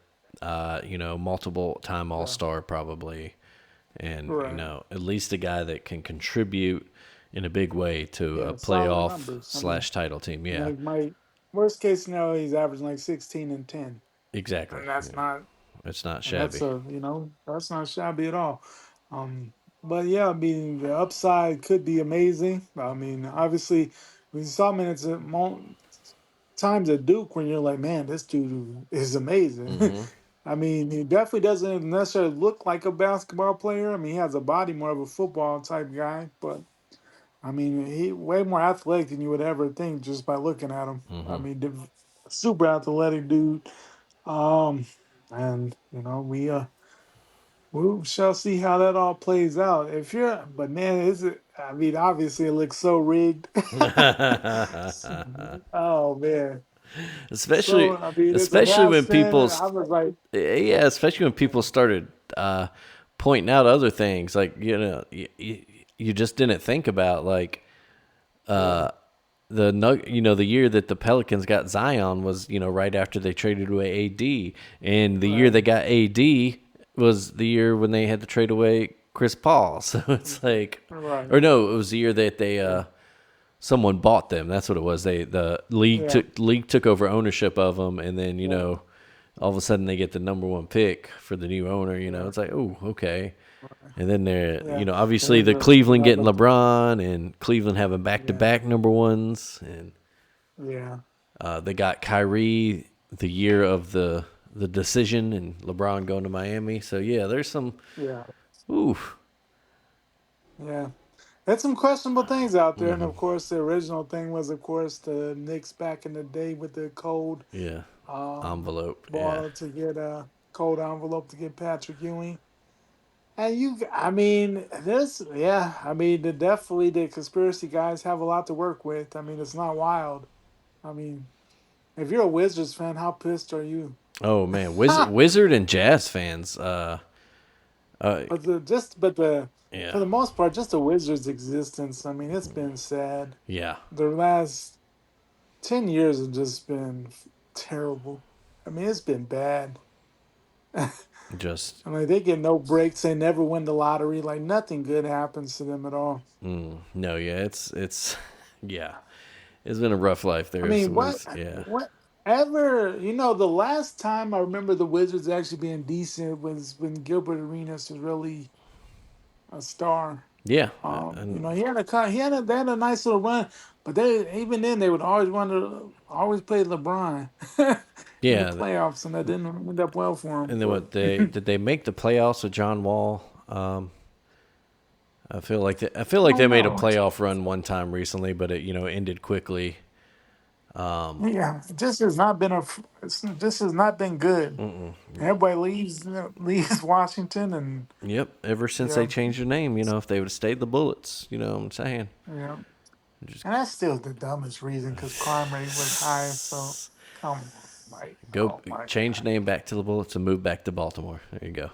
Speaker 2: Multiple time All
Speaker 3: yeah,
Speaker 2: Star probably, and
Speaker 3: right.
Speaker 2: at least a guy that can contribute in a big way to a
Speaker 3: Yeah, solid
Speaker 2: playoff
Speaker 3: numbers. I mean,
Speaker 2: slash title team. Yeah.
Speaker 3: like my worst case scenario, he's averaging like 16 and 10,
Speaker 2: Exactly.
Speaker 3: and that's
Speaker 2: Yeah.
Speaker 3: not,
Speaker 2: It's not
Speaker 3: and that's
Speaker 2: shabby.
Speaker 3: that's not shabby at all. Um, but yeah, I mean, the upside could be amazing. I mean, obviously, we saw minutes times at Duke when you're like, man, this dude is amazing.
Speaker 2: Hmm.
Speaker 3: I mean, he definitely doesn't necessarily look like a basketball player. I mean, he has a body more of a football type guy, but I mean, he way more athletic than you would ever think just by looking at him. I mean, super athletic dude. Um, and we shall see how that all plays out. If you're, but man, is it? I mean, obviously, it looks so rigged. Oh man,
Speaker 2: especially
Speaker 3: so I mean, as a
Speaker 2: especially
Speaker 3: Mavs
Speaker 2: when
Speaker 3: fan,
Speaker 2: people
Speaker 3: I was like,
Speaker 2: yeah, especially when people started pointing out other things like you just didn't think about like
Speaker 3: yeah,
Speaker 2: the year that the Pelicans got Zion was right after they traded away AD, and the year
Speaker 3: right,
Speaker 2: they got AD was the year when they had to trade away Chris Paul. So it's like,
Speaker 3: right,
Speaker 2: or no, it was the year that they someone bought them. That's what it was. The
Speaker 3: yeah,
Speaker 2: league took over ownership of them, and then
Speaker 3: yeah,
Speaker 2: all of a sudden they get the number one pick for the new owner.
Speaker 3: yeah,
Speaker 2: It's like, oh, okay. And then they're,
Speaker 3: yeah. It
Speaker 2: obviously
Speaker 3: was
Speaker 2: the
Speaker 3: a
Speaker 2: Cleveland getting
Speaker 3: another,
Speaker 2: LeBron and Cleveland having back to
Speaker 3: yeah,
Speaker 2: back number ones, and
Speaker 3: yeah,
Speaker 2: they got Kyrie the year of the decision, and LeBron going to Miami. So yeah, there's some,
Speaker 3: yeah,
Speaker 2: ooh,
Speaker 3: yeah. There's some questionable things out there, and of course, the original thing was, of course, the Knicks back in the day with the cold
Speaker 2: yeah,
Speaker 3: um
Speaker 2: envelope, yeah.
Speaker 3: ball to get a cold envelope to get Patrick Ewing. And I mean, yeah, I mean, definitely the conspiracy guys have a lot to work with. I mean, it's not wild. I mean, if you're a Wizards fan, how pissed are you?
Speaker 2: Oh man,
Speaker 3: but
Speaker 2: Wizard and Jazz fans, uh,
Speaker 3: the
Speaker 2: yeah,
Speaker 3: for the most part, just the Wizards' existence. I mean, it's been sad.
Speaker 2: yeah,
Speaker 3: The last 10 years have just been terrible. I mean, it's been bad. I
Speaker 2: just
Speaker 3: mean, they get no breaks. They never win the lottery. Like nothing good happens to them at all.
Speaker 2: no, yeah, it's yeah, it's been a rough life.
Speaker 3: I
Speaker 2: There's
Speaker 3: mean,
Speaker 2: was yeah,
Speaker 3: whatever, the last time I remember the Wizards actually being decent was when Gilbert Arenas was really a star.
Speaker 2: yeah, and
Speaker 3: They had a nice little run, but they even then they would always always play LeBron in the
Speaker 2: yeah,
Speaker 3: playoffs, and that didn't end up well for him.
Speaker 2: and then
Speaker 3: But
Speaker 2: what they make the playoffs with John Wall? I feel
Speaker 3: I
Speaker 2: like they
Speaker 3: don't
Speaker 2: made a
Speaker 3: know.
Speaker 2: playoff run one time recently, but it ended quickly.
Speaker 3: Yeah, this has not been this has not been good. Everybody leaves Washington, and
Speaker 2: Yep. Ever since they
Speaker 3: yeah,
Speaker 2: changed their name, if they would have stayed the Bullets, you know what I'm saying?
Speaker 3: yeah.
Speaker 2: Just
Speaker 3: And that's still the dumbest reason because crime rate was high. So come on, Mike.
Speaker 2: go
Speaker 3: Oh my
Speaker 2: change
Speaker 3: God.
Speaker 2: name back to the Bullets and move back to Baltimore. There you go.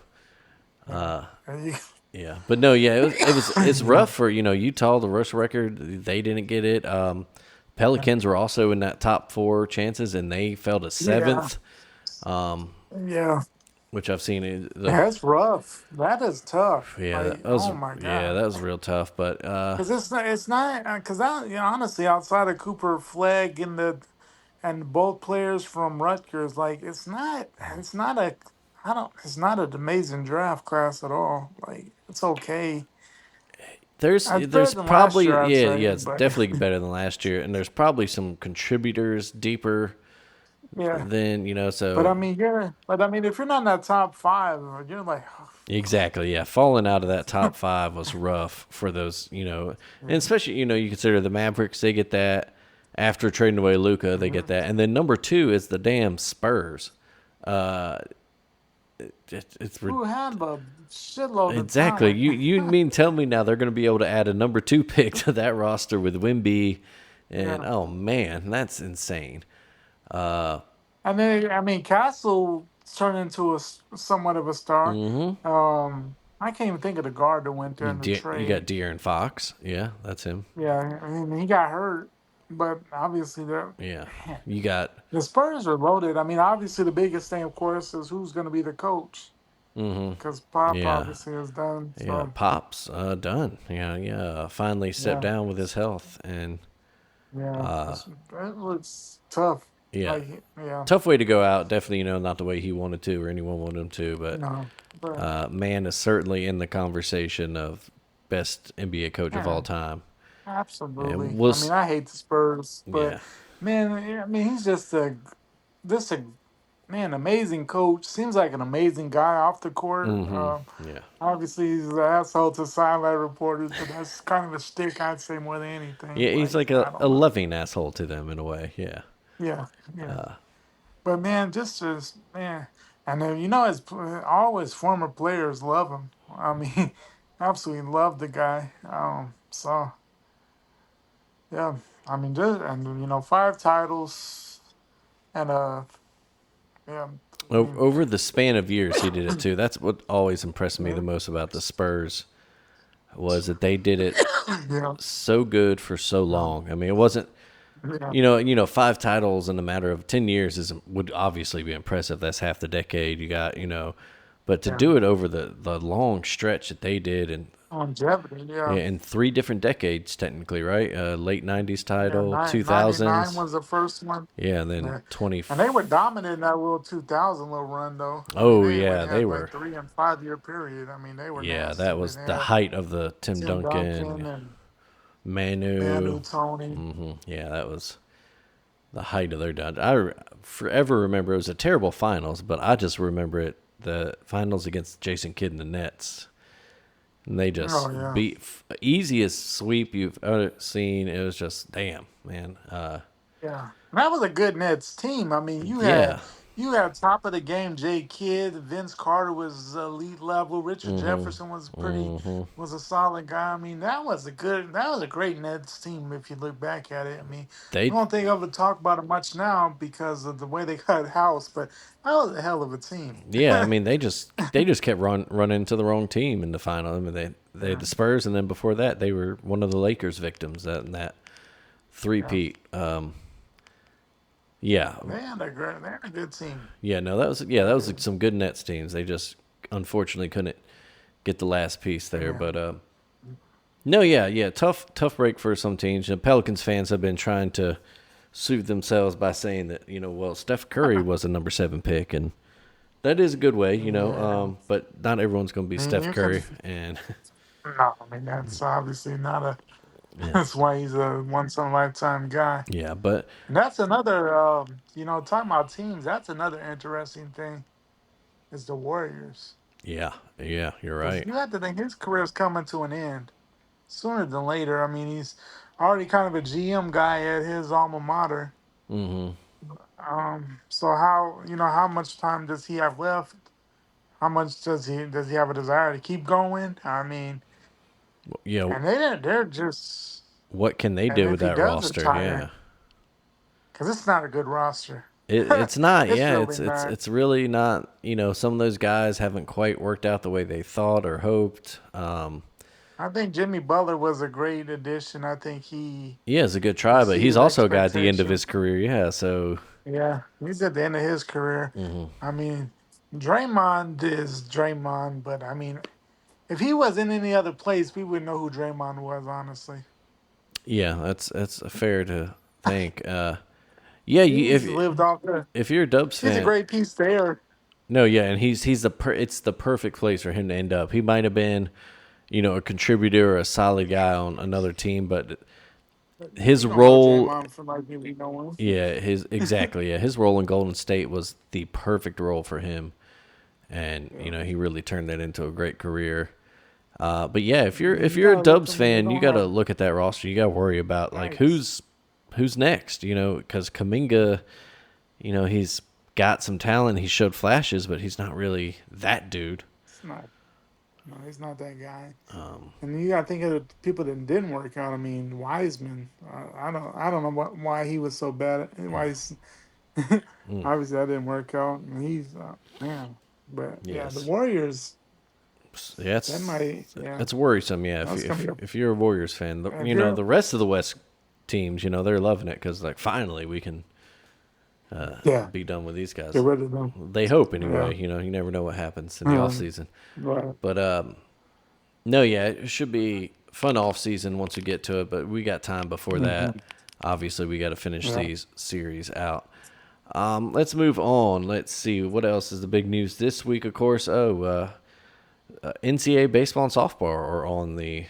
Speaker 3: Yeah. There you-
Speaker 2: Yeah, but no, yeah, it's
Speaker 3: yeah.
Speaker 2: rough for Utah. The worst record, they didn't get it. Pelicans were also in that top four chances, and they fell to
Speaker 3: Yeah.
Speaker 2: seventh,
Speaker 3: Yeah.
Speaker 2: which I've seen
Speaker 3: That's rough. That is tough.
Speaker 2: yeah,
Speaker 3: Like, oh my
Speaker 2: that
Speaker 3: God.
Speaker 2: was real tough. But
Speaker 3: Because because honestly, outside of Cooper Flag and both players from Rutgers, like, it's not an amazing draft class at all. Like, it's okay. It's better
Speaker 2: there's
Speaker 3: than last
Speaker 2: probably
Speaker 3: year, I'd say,
Speaker 2: it's
Speaker 3: but
Speaker 2: definitely better than last year, and there's probably some contributors deeper
Speaker 3: yeah.
Speaker 2: than
Speaker 3: But I
Speaker 2: so
Speaker 3: mean, if you're not in that top five, you're like,
Speaker 2: exactly, yeah. Falling out of that top five was rough for those, and
Speaker 3: yeah,
Speaker 2: especially you consider the Mavericks, they get that after trading away Luca, they get
Speaker 3: mhm.
Speaker 2: that, and then number two is the damn Spurs. Uh, it's
Speaker 3: Who had a shitload of
Speaker 2: exactly
Speaker 3: talent.
Speaker 2: you mean tell me now they're going to be able to add a number two pick to that roster with Wimby, and
Speaker 3: Yeah.
Speaker 2: oh man, that's insane.
Speaker 3: And then, I mean, Castle turned into somewhat of a star. I can't even think of the guard that went there in the
Speaker 2: You got
Speaker 3: trade.
Speaker 2: De'Aaron Fox, yeah, that's him.
Speaker 3: Yeah, I mean, he got hurt, but obviously
Speaker 2: Yeah,
Speaker 3: man,
Speaker 2: you got
Speaker 3: the Spurs are loaded. I mean, obviously the biggest thing, of course, is who's going to be the coach because Pop
Speaker 2: yeah.
Speaker 3: obviously is done.
Speaker 2: Yeah,
Speaker 3: So
Speaker 2: Pop's done. Yeah. Finally stepped
Speaker 3: yeah,
Speaker 2: down with his health, and
Speaker 3: yeah, it looks tough.
Speaker 2: yeah,
Speaker 3: Like yeah,
Speaker 2: tough way to go out. Definitely, not the way he wanted to or anyone wanted him to. But
Speaker 3: no, but
Speaker 2: man is certainly in the conversation of best NBA coach of all
Speaker 3: yeah,
Speaker 2: time. And
Speaker 3: absolutely.
Speaker 2: we'll,
Speaker 3: I mean, I hate the Spurs, but
Speaker 2: yeah,
Speaker 3: man, I mean, he's just a man, amazing coach. Seems like an amazing guy off the court.
Speaker 2: Yeah.
Speaker 3: Obviously, he's an asshole to sideline reporters, but that's kind of a stick, I'd say, more than anything.
Speaker 2: Yeah, he's
Speaker 3: Like,
Speaker 2: like
Speaker 3: I
Speaker 2: a
Speaker 3: don't know.
Speaker 2: loving asshole to them in a way. Yeah.
Speaker 3: Yeah, yeah. But man, just man, and then all his former players love him. I mean, absolutely love the guy. So yeah, I mean, just and 5 titles and yeah, I mean,
Speaker 2: Over the span of years, he did it too. That's what always impressed me the most about the Spurs was that they did it
Speaker 3: yeah,
Speaker 2: so good for so
Speaker 3: yeah,
Speaker 2: long. I mean, it wasn't
Speaker 3: yeah,
Speaker 2: five titles in a matter of 10 years would obviously be impressive. That's half the decade you got, but to
Speaker 3: yeah.
Speaker 2: do it over the long stretch that they did, and
Speaker 3: Longevity,
Speaker 2: yeah,
Speaker 3: yeah.
Speaker 2: in 3 different decades technically, right? Late '90s
Speaker 3: Yeah,
Speaker 2: title,
Speaker 3: 99
Speaker 2: 2000s,
Speaker 3: was the first one.
Speaker 2: yeah, and then
Speaker 3: Yeah.
Speaker 2: 20.
Speaker 3: And they were dominant in that little 2000 little run, though. I mean,
Speaker 2: Oh
Speaker 3: they would
Speaker 2: yeah, they
Speaker 3: have like
Speaker 2: were.
Speaker 3: 3 and 5 year period. I mean, they were
Speaker 2: Yeah,
Speaker 3: nasty.
Speaker 2: that
Speaker 3: I mean,
Speaker 2: was
Speaker 3: they
Speaker 2: the
Speaker 3: had
Speaker 2: height of the Tim
Speaker 3: Tim Duncan
Speaker 2: Duncan,
Speaker 3: and
Speaker 2: Manu.
Speaker 3: Manu, Tony.
Speaker 2: Yeah, that was the height of their down. Forever remember it was a terrible finals, but I just remember it the finals against Jason Kidd and the Nets. And they
Speaker 3: Oh,
Speaker 2: just
Speaker 3: yeah.
Speaker 2: beat easiest sweep you've ever seen. It was just damn, man.
Speaker 3: Yeah. That was a good Nets team. I mean,
Speaker 2: Yeah.
Speaker 3: you had top of the game Jay Kidd, Vince Carter was elite level, Richard Jefferson was a solid guy. I mean, that was a great Nets team if you look back at it. I mean, we
Speaker 2: They
Speaker 3: don't think of it talk about it much now because of the way they got house, but that was a hell of a team.
Speaker 2: Yeah, I mean they just kept running into the wrong team in the final. I mean they had
Speaker 3: Yeah.
Speaker 2: the Spurs, and then before that they were one of the Lakers victims in that
Speaker 3: Yeah.
Speaker 2: three-peat. Yeah,
Speaker 3: They had a good team.
Speaker 2: yeah, no, that was like some good Nets teams. They just unfortunately couldn't get the last piece there,
Speaker 3: Yeah.
Speaker 2: but no, yeah, tough break for some teams. Pelicans fans have been trying to soothe themselves by saying that well, Steph Curry was a number 7 pick, and that is a good way,
Speaker 3: Yeah.
Speaker 2: but not everyone's going to be
Speaker 3: I mean,
Speaker 2: Steph
Speaker 3: you can
Speaker 2: Curry, and
Speaker 3: no, I mean that's obviously not a.
Speaker 2: yeah,
Speaker 3: That's why he's a once in a lifetime guy.
Speaker 2: yeah, but
Speaker 3: And that's another, talking about teams. That's another interesting thing is the Warriors,
Speaker 2: yeah, you're
Speaker 3: because
Speaker 2: right.
Speaker 3: you have to think his career's coming to an end sooner than later. I mean, he's already kind of a GM guy at his alma mater. So how much time does he have left? How much does he have a desire to keep going? I mean,
Speaker 2: Yeah,
Speaker 3: and they're just,
Speaker 2: what can they
Speaker 3: and
Speaker 2: do with
Speaker 3: if he
Speaker 2: that
Speaker 3: does
Speaker 2: roster?
Speaker 3: retire,
Speaker 2: Yeah.
Speaker 3: because it's not a good roster.
Speaker 2: It's not,
Speaker 3: It's
Speaker 2: yeah.
Speaker 3: really
Speaker 2: It's
Speaker 3: not.
Speaker 2: it's really not. Some of those guys haven't quite worked out the way they thought or hoped.
Speaker 3: I think Jimmy Butler was a great addition. I think he
Speaker 2: He has a good try, but he's
Speaker 3: exceeded
Speaker 2: also got at the end of
Speaker 3: expectation.
Speaker 2: his career. Yeah, so
Speaker 3: Yeah, he's at the end of his career. I mean, Draymond is Draymond, but I mean, if he was in any other place, we wouldn't know who Draymond was, honestly.
Speaker 2: yeah, that's fair to think. Yeah,
Speaker 3: He's lived off the.
Speaker 2: if you're a Dubs
Speaker 3: He's a
Speaker 2: fan,
Speaker 3: great piece there.
Speaker 2: no, yeah, and it's the perfect place for him to end up. He might have been, a contributor or a solid guy on another team, but
Speaker 3: But
Speaker 2: his
Speaker 3: we don't know
Speaker 2: role,
Speaker 3: Draymond from like we know him.
Speaker 2: yeah, his role in Golden State was the perfect role for him, and
Speaker 3: Yeah.
Speaker 2: he really turned that into a great career. But yeah, if you're
Speaker 3: You
Speaker 2: if you're a
Speaker 3: gotta look
Speaker 2: Dubs
Speaker 3: them when they
Speaker 2: fan, you
Speaker 3: don't
Speaker 2: got to
Speaker 3: have
Speaker 2: look at that roster. You got to worry about like
Speaker 3: nights.
Speaker 2: who's next. Because Kaminga, he's got some talent. He showed flashes, but he's not really that dude.
Speaker 3: It's not. No, he's not that guy. And you got to think of the people that didn't work out. I mean, Wiseman. I don't know why he was so bad. Why he's obviously that didn't work out. And he's man. But yeah, the
Speaker 2: Yes,
Speaker 3: Warriors.
Speaker 2: yeah,
Speaker 3: That might. Yeah,
Speaker 2: that's worrisome. Yeah, if
Speaker 3: that's gonna be.
Speaker 2: if you're a Warriors fan,
Speaker 3: If you're
Speaker 2: the rest of the West teams, they're loving it because like finally we can
Speaker 3: yeah,
Speaker 2: be done with these guys.
Speaker 3: get rid of them.
Speaker 2: They hope
Speaker 3: Yeah.
Speaker 2: anyway. You never know what happens in the off
Speaker 3: Um,
Speaker 2: season.
Speaker 3: but
Speaker 2: But no, yeah, it should be fun off season once we get to it. But we got time before that.
Speaker 3: mhm,
Speaker 2: Obviously, we got to finish
Speaker 3: yeah.
Speaker 2: these series out. Let's move on. Let's see what else is the big news this week. Of course, NCAA baseball and softball are on the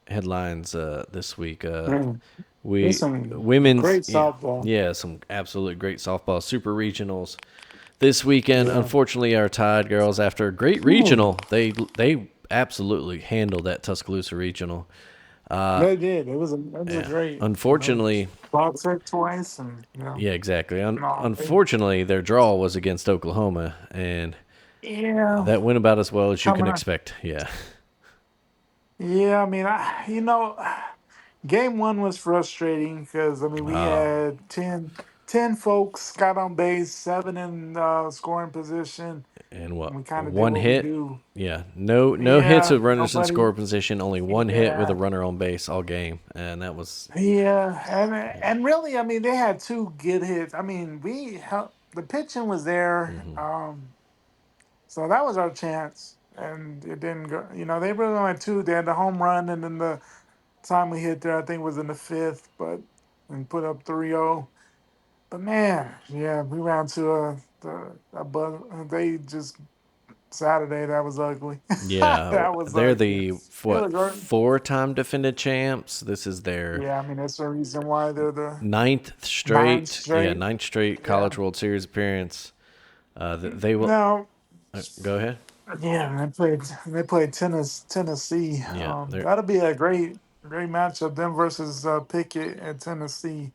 Speaker 2: headlines this week.
Speaker 3: Man,
Speaker 2: We
Speaker 3: there's some
Speaker 2: women's
Speaker 3: great softball.
Speaker 2: yeah, some absolute great softball super regionals. this weekend,
Speaker 3: Yeah.
Speaker 2: unfortunately, our Tide girls, after a great
Speaker 3: Ooh,
Speaker 2: regional, they absolutely handled that Tuscaloosa regional.
Speaker 3: they did. It was a
Speaker 2: Yeah,
Speaker 3: great,
Speaker 2: unfortunately,
Speaker 3: box set twice, and
Speaker 2: yeah, exactly.
Speaker 3: no,
Speaker 2: Unfortunately, their draw was against Oklahoma, and
Speaker 3: yeah,
Speaker 2: that went about as well as you can
Speaker 3: coming up.
Speaker 2: expect. Yeah.
Speaker 3: Yeah, I mean, game one was frustrating because I mean we
Speaker 2: Oh,
Speaker 3: had 10 folks got on base, seven in scoring position,
Speaker 2: and
Speaker 3: and
Speaker 2: what?
Speaker 3: we kind of did
Speaker 2: One
Speaker 3: what we
Speaker 2: hit?
Speaker 3: do.
Speaker 2: Yeah. No hits
Speaker 3: Yeah,
Speaker 2: with runners in
Speaker 3: nobody.
Speaker 2: score position. Only one hit with a
Speaker 3: Yeah,
Speaker 2: runner on base all game, and that was.
Speaker 3: yeah, and really, I mean, they had two good hits. I mean, the pitching was there, so that was our chance, and it didn't go. They really only had two. They had the home run, and then the time we hit there, I think was in the fifth, but and put up 3-0. But man, yeah, we ran to they just Saturday that was ugly.
Speaker 2: Yeah,
Speaker 3: That was
Speaker 2: they're
Speaker 3: ugly.
Speaker 2: the
Speaker 3: It
Speaker 2: what
Speaker 3: was
Speaker 2: four-time defended champs. This is their
Speaker 3: Yeah, I mean that's the reason why they're the
Speaker 2: ninth
Speaker 3: nine
Speaker 2: straight. Yeah,
Speaker 3: straight.
Speaker 2: ninth straight
Speaker 3: Yeah.
Speaker 2: College World Series appearance. They will
Speaker 3: Now,
Speaker 2: go ahead.
Speaker 3: yeah, they played Tennessee.
Speaker 2: Yeah, they're.
Speaker 3: That'll be a great matchup. Them versus Pickett at Tennessee.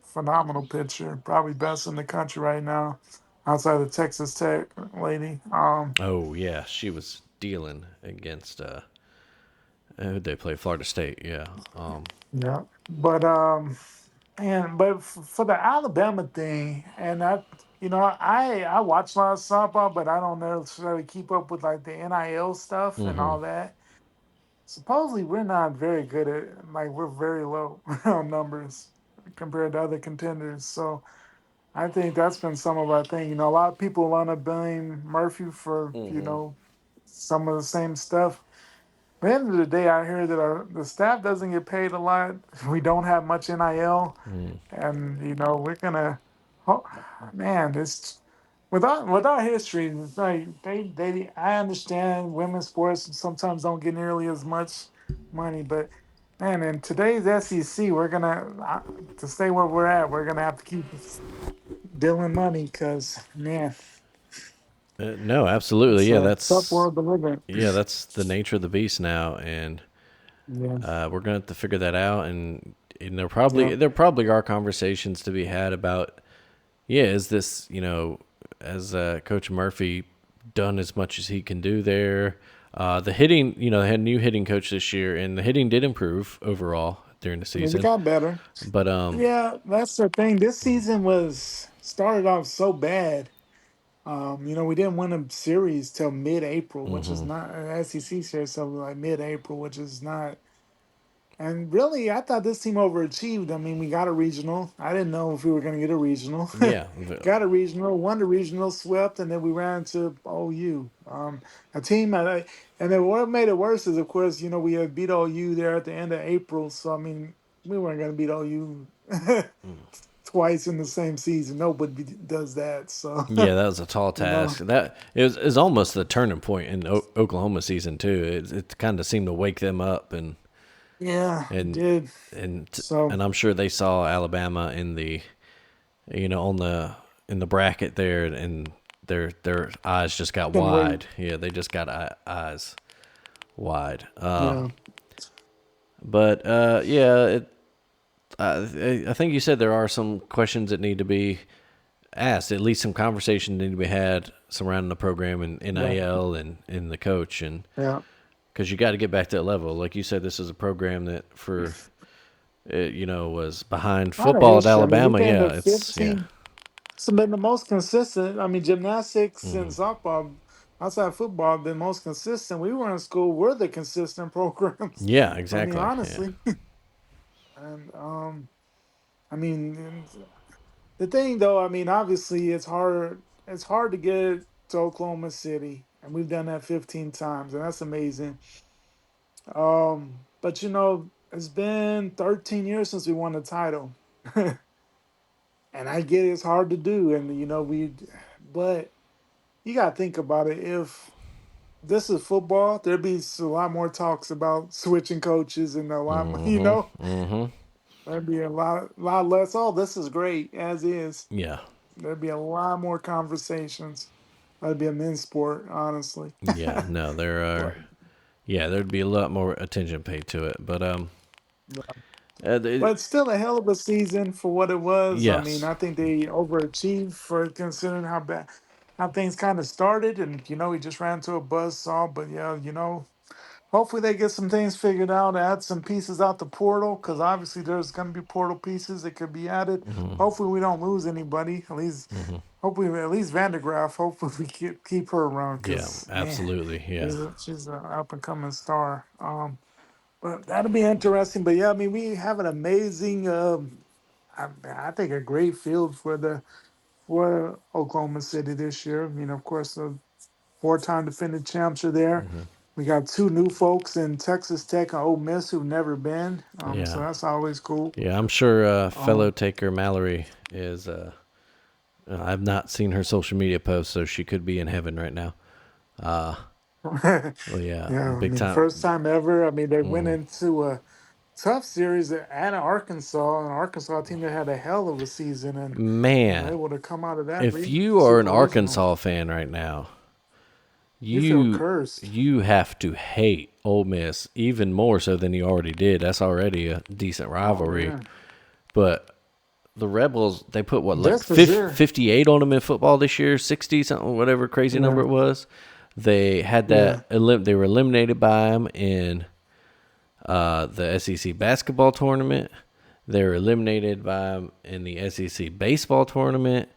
Speaker 3: Phenomenal pitcher, probably best in the country right now, outside of Texas Tech lady.
Speaker 2: Oh yeah, she was dealing against. Who'd they play? Florida State. Yeah.
Speaker 3: Yeah, but for the Alabama thing, and I watch a lot of softball, but I don't necessarily keep up with like the NIL stuff and
Speaker 2: Mm-hmm.
Speaker 3: all that. Supposedly, we're not very good at like we're very low on numbers compared to other contenders. So I think that's been some of our thing. A lot of people want to blame Murphy for
Speaker 2: Mm-hmm.
Speaker 3: some of the same stuff. At the end of the day, I hear that the staff doesn't get paid a lot. We don't have much NIL, and we're gonna, oh, man, it's with our history. It's like they I understand women's sports sometimes don't get nearly as much money, but man, in today's SEC, we're gonna to stay where we're at. We're gonna have to keep dealing money because man,
Speaker 2: No, absolutely.
Speaker 3: it's
Speaker 2: Yeah,
Speaker 3: a tough
Speaker 2: that's
Speaker 3: world to live in.
Speaker 2: that's the nature of the beast now, and
Speaker 3: Yeah,
Speaker 2: we're gonna have to figure that out. And
Speaker 3: yeah.
Speaker 2: there probably are conversations to be had about. Yeah, is this as Coach Murphy done as much as he can do there? The hitting, they had a new hitting coach this year, and the hitting did improve overall during the
Speaker 3: I mean, it
Speaker 2: season.
Speaker 3: got better.
Speaker 2: But
Speaker 3: Yeah, that's the thing. This season was started off so bad. We didn't win a series till mid-April, which is
Speaker 2: hmm
Speaker 3: not an SEC series, so like mid-April, which is not. And really, I thought this team overachieved. I mean, we got a regional. I didn't know if we were going to get a regional.
Speaker 2: yeah,
Speaker 3: Got a regional, won the regional, swept, and then we ran to OU. A team, and then what made it worse is, of course, we had beat OU there at the end of April. So I mean, we weren't going to beat OU twice in the same season. Nobody does that. So
Speaker 2: yeah, that was a tall
Speaker 3: you know,
Speaker 2: task. That is almost the turning point in Oklahoma season too. It kind of seemed to wake them up
Speaker 3: yeah, it
Speaker 2: and
Speaker 3: did.
Speaker 2: and
Speaker 3: So
Speaker 2: and I'm sure they saw Alabama in the on the in the bracket there, and their eyes just got
Speaker 3: couldn't wait.
Speaker 2: wide. Yeah, they just got eyes wide.
Speaker 3: Yeah,
Speaker 2: But yeah, I think you said there are some questions that need to be asked. At least some conversation need to be had surrounding the program and
Speaker 3: yeah,
Speaker 2: NIL and the coach, and
Speaker 3: yeah.
Speaker 2: because you got to get back to that level. Like you said, this is a program that for it, was behind
Speaker 3: A lot of
Speaker 2: football at
Speaker 3: history. I mean, we've
Speaker 2: Alabama.
Speaker 3: been
Speaker 2: Yeah,
Speaker 3: to
Speaker 2: it's yeah.
Speaker 3: 15. It's been the most consistent. I mean, gymnastics and softball, outside football, have been most consistent. We were in school. We're the consistent programs.
Speaker 2: Yeah,
Speaker 3: I mean,
Speaker 2: exactly. Yeah.
Speaker 3: honestly. And I mean, and the thing though, I mean, obviously, it's hard. It's hard to get to Oklahoma City, and we've done that 15 times, and that's amazing. But it's been 13 years since we won the title, and I get it's hard to do, and but you got to think about it. If this is football, there'd be a lot more talks about switching coaches and a lot more,
Speaker 2: Mm-hmm. Mm-hmm.
Speaker 3: there'd be a lot less. Oh, this is great as is.
Speaker 2: Yeah.
Speaker 3: there'd be a lot more conversations. That'd be a men's sport, honestly.
Speaker 2: Yeah, no, there are.
Speaker 3: But
Speaker 2: Yeah, there'd be a lot more attention paid to it. But
Speaker 3: but still a hell of a season for what it was. I mean,
Speaker 2: yes.
Speaker 3: I think they overachieved for considering how bad how things kind of started, and we just ran to a buzzsaw. But yeah, hopefully they get some things figured out, add some pieces out the portal, because obviously there's going to be portal pieces that could be added.
Speaker 2: Hmm.
Speaker 3: Hopefully we don't lose anybody. At least,
Speaker 2: Hmm.
Speaker 3: hopefully at least Vandergraaf. Hopefully we keep her around,
Speaker 2: Yeah,
Speaker 3: because man,
Speaker 2: absolutely. Yeah.
Speaker 3: she's an up and coming star. But that'll be interesting. But yeah, I mean we have an amazing, I think a great field for Oklahoma City this year. I mean, of course, the four-time defending champs are there.
Speaker 2: Hmm.
Speaker 3: We got two new folks in Texas Tech and Ole Miss who've never been. So
Speaker 2: Yeah.
Speaker 3: that's always cool.
Speaker 2: Yeah, I'm sure fellow
Speaker 3: Um,
Speaker 2: taker Mallory is. I've not seen her social media posts, so she could be in heaven right now. Uh,
Speaker 3: yeah,
Speaker 2: well, yeah,
Speaker 3: I
Speaker 2: big
Speaker 3: mean, first
Speaker 2: time.
Speaker 3: time ever. I mean, they went
Speaker 2: Hmm.
Speaker 3: into a tough series at Arkansas, an Arkansas team that had a hell of a season, and
Speaker 2: Man,
Speaker 3: able to come out of that
Speaker 2: if you are an
Speaker 3: super regional.
Speaker 2: Arkansas fan right now,
Speaker 3: You feel
Speaker 2: you
Speaker 3: cursed.
Speaker 2: you have to hate Ole Miss even more so than you already did. That's already a decent
Speaker 3: Oh
Speaker 2: rivalry.
Speaker 3: yeah,
Speaker 2: But the Rebels, they put what, like
Speaker 3: just for sure.
Speaker 2: 58 on them in football this year, 60 something, whatever crazy number
Speaker 3: Yeah,
Speaker 2: it was. They had
Speaker 3: yeah,
Speaker 2: they were eliminated by them in the SEC basketball tournament. They were eliminated by them in the SEC baseball tournament,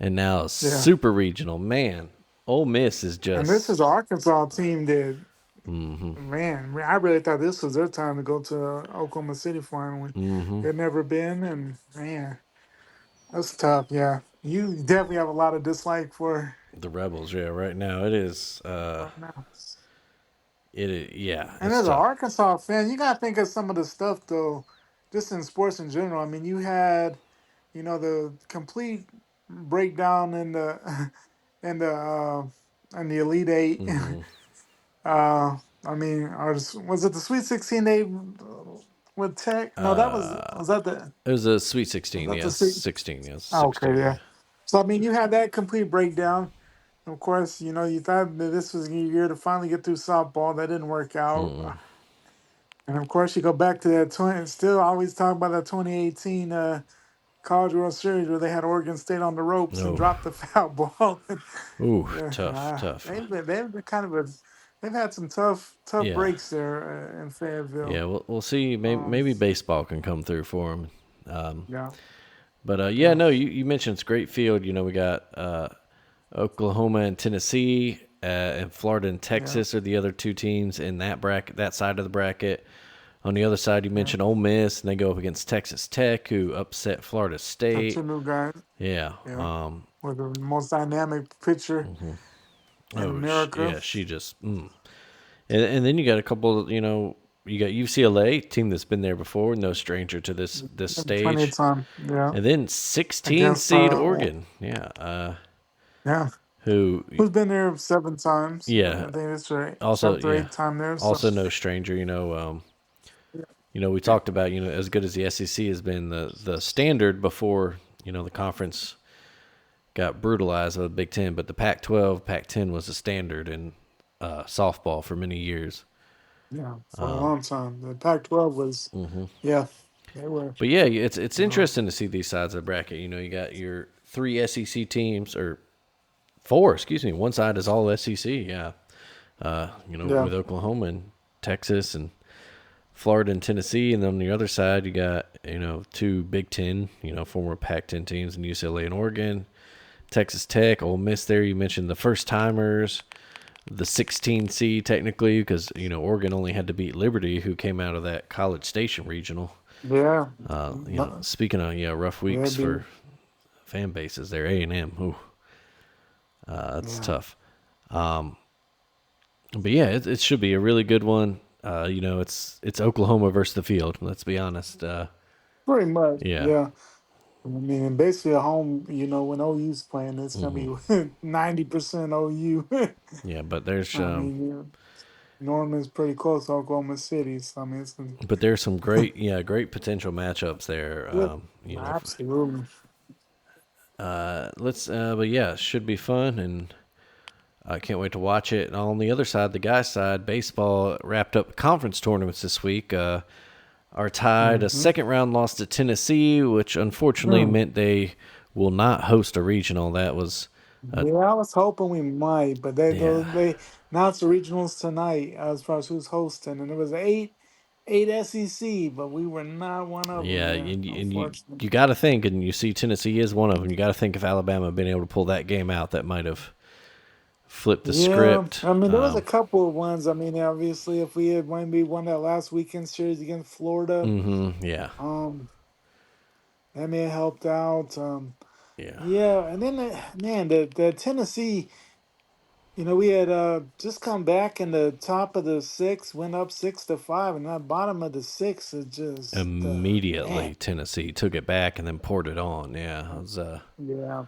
Speaker 2: and now
Speaker 3: yeah.
Speaker 2: super regional. Man, Ole Miss is
Speaker 3: And this
Speaker 2: just.
Speaker 3: is an Arkansas team that,
Speaker 2: Hmm.
Speaker 3: man, I really thought this was their time to go to Oklahoma City finally.
Speaker 2: Hmm.
Speaker 3: They'd never been, and man, that's tough. Yeah, you definitely have a lot of dislike for
Speaker 2: The Rebels, yeah, right now it is.
Speaker 3: right now.
Speaker 2: Yeah,
Speaker 3: And
Speaker 2: it's
Speaker 3: as an
Speaker 2: tough.
Speaker 3: Arkansas fan, you gotta think of some of the stuff though, just in sports in general. I mean, you had, the complete breakdown in the in the in the Elite Eight.
Speaker 2: Hmm.
Speaker 3: I mean, was it the Sweet 16 they with Tech? No, that was that the
Speaker 2: It was a Sweet
Speaker 3: was
Speaker 2: 16,
Speaker 3: that the
Speaker 2: yes,
Speaker 3: Sweet?
Speaker 2: 16, yes,
Speaker 3: Oh, okay,
Speaker 2: 16,
Speaker 3: yeah.
Speaker 2: yeah.
Speaker 3: So I mean, you had that complete breakdown. Of course, you thought that this was your year to finally get through softball. That didn't work out.
Speaker 2: Mm-mm.
Speaker 3: And of course, you go back to that 20. Still, always talk about that 2018 College World Series where they had Oregon State on the ropes and
Speaker 2: Oh,
Speaker 3: dropped the foul ball.
Speaker 2: ooh,
Speaker 3: Yeah,
Speaker 2: tough, tough.
Speaker 3: they've been kind of they've had some tough
Speaker 2: Yeah,
Speaker 3: breaks there in Fayetteville.
Speaker 2: yeah. We'll see.
Speaker 3: Um,
Speaker 2: Maybe baseball can come through for them. Um,
Speaker 3: yeah,
Speaker 2: but yeah,
Speaker 3: yeah,
Speaker 2: no. You mentioned it's a great field. We got Oklahoma and Tennessee, and Florida and
Speaker 3: yeah,
Speaker 2: Texas are the other two teams in that bracket, that side of the bracket. On the other side, you
Speaker 3: yeah.
Speaker 2: mentioned Ole Miss, and they go up against Texas Tech, who upset Florida
Speaker 3: Got two
Speaker 2: State.
Speaker 3: new guys.
Speaker 2: Yeah.
Speaker 3: Yeah, with the most dynamic pitcher in
Speaker 2: Oh,
Speaker 3: America.
Speaker 2: yeah. She just. And then you got a couple. You got UCLA, team that's been there before, no stranger to this
Speaker 3: Plenty of
Speaker 2: stage.
Speaker 3: time. Yeah,
Speaker 2: And then 16
Speaker 3: against
Speaker 2: seed Oregon. Yeah.
Speaker 3: yeah.
Speaker 2: Who?
Speaker 3: Who's been there 7 times? I
Speaker 2: Yeah.
Speaker 3: think it's right,
Speaker 2: Also,
Speaker 3: seventh or
Speaker 2: yeah.
Speaker 3: eighth time there. So
Speaker 2: Also no stranger. We talked about as good as the SEC has been, the standard before the conference got brutalized by the Big Ten, but the Pac-12, Pac-10 was the standard in softball for many years.
Speaker 3: yeah, for a long time. The Pac-12 was, yeah, they were.
Speaker 2: But yeah, it's
Speaker 3: Uh,
Speaker 2: interesting to see these sides of the bracket. You got your three SEC teams, or four, excuse me. One side is all SEC. Yeah,
Speaker 3: yeah,
Speaker 2: with Oklahoma and Texas and Florida and Tennessee, and then on the other side you got two Big Ten, former Pac-10 teams in UCLA and Oregon, Texas Tech, Ole Miss. There you mentioned the first timers, the 16 seed technically, because Oregon only had to beat Liberty, who came out of that College Station regional.
Speaker 3: yeah,
Speaker 2: Speaking of rough
Speaker 3: yeah,
Speaker 2: weeks for fan bases, there A&M. Ooh, that's
Speaker 3: yeah,
Speaker 2: tough. But yeah, it should be a really good one. It's Oklahoma versus the field. Let's be honest.
Speaker 3: pretty much,
Speaker 2: Yeah.
Speaker 3: yeah. I mean, and basically at home, when OU's playing, it's gonna
Speaker 2: Hmm.
Speaker 3: be 90% OU.
Speaker 2: Yeah, but there's
Speaker 3: I mean, Norman's pretty close to Oklahoma City, so I mean, it's gonna,
Speaker 2: some great potential matchups there.
Speaker 3: yeah, absolutely.
Speaker 2: But yeah, it should be fun, and I can't wait to watch it. And on the other side, the guys' side, baseball wrapped up conference tournaments this week. Our Tide, a
Speaker 3: Mm-hmm.
Speaker 2: second round loss to Tennessee, which unfortunately
Speaker 3: Hmm.
Speaker 2: meant they will not host a regional. That was, uh,
Speaker 3: Yeah, I was hoping we might, but
Speaker 2: yeah,
Speaker 3: they announced the regionals tonight as far as who's hosting, and it was eight SEC, but we were not one of them,
Speaker 2: yeah,
Speaker 3: man.
Speaker 2: and you
Speaker 3: Unfortunately.
Speaker 2: got to think, and you see Tennessee is one of them. You got to think if Alabama had been able to pull that game out, that might have flipped the
Speaker 3: Yeah,
Speaker 2: script.
Speaker 3: I mean there was a couple of ones. I mean, obviously, if we had maybe won that last weekend series against Florida,
Speaker 2: Yeah,
Speaker 3: um, that may have helped out.
Speaker 2: yeah,
Speaker 3: Yeah, and then man, the Tennessee. We had just come back in the top of the six, went up 6-5, and that bottom of the six is just man.
Speaker 2: immediately Tennessee took it back and then poured it on. Yeah, it was
Speaker 3: Yeah.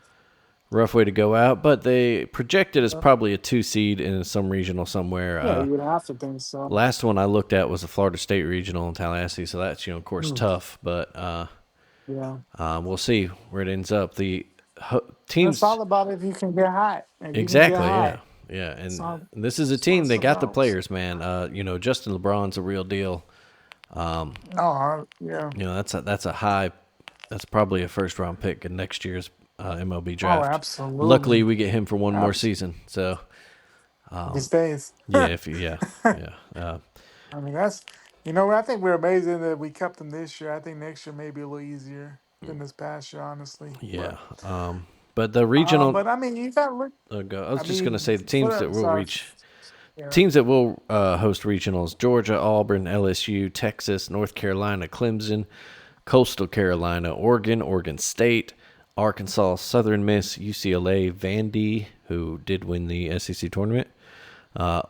Speaker 2: rough way to go out, but they projected as probably a 2 seed in some regional somewhere.
Speaker 3: Yeah, you would have to think so.
Speaker 2: Last one I looked at was the Florida State regional in Tallahassee, so that's of course
Speaker 3: Hmm.
Speaker 2: tough, but
Speaker 3: Yeah.
Speaker 2: we'll see where it ends up. The
Speaker 3: It's
Speaker 2: teams
Speaker 3: all about if you can get hot. If you can get
Speaker 2: exactly, yeah,
Speaker 3: hot.
Speaker 2: yeah,
Speaker 3: That's
Speaker 2: and
Speaker 3: all,
Speaker 2: this is a
Speaker 3: that's what
Speaker 2: team
Speaker 3: it's
Speaker 2: they got the
Speaker 3: about.
Speaker 2: players, man. Justin LeBron's a real deal.
Speaker 3: Oh, yeah.
Speaker 2: That's a high. That's probably a first round pick in next year's MLB
Speaker 3: Oh,
Speaker 2: draft. Luckily,
Speaker 3: absolutely.
Speaker 2: we get him for one more
Speaker 3: Abs-
Speaker 2: season. So
Speaker 3: These days.
Speaker 2: yeah, if you yeah yeah
Speaker 3: I mean, I think we're amazing that we kept them this year. I think next year may be a little easier than this past year, honestly.
Speaker 2: yeah. But the regional.
Speaker 3: But I mean, you got to look.
Speaker 2: I was
Speaker 3: I
Speaker 2: just gonna
Speaker 3: mean,
Speaker 2: say the teams that will
Speaker 3: sorry.
Speaker 2: reach.
Speaker 3: Yeah.
Speaker 2: Teams that will host regionals: Georgia, Auburn, LSU, Texas, North Carolina, Clemson, Coastal Carolina, Oregon, Oregon State, Arkansas, Southern Miss, UCLA, Vandy, who did win the SEC tournament,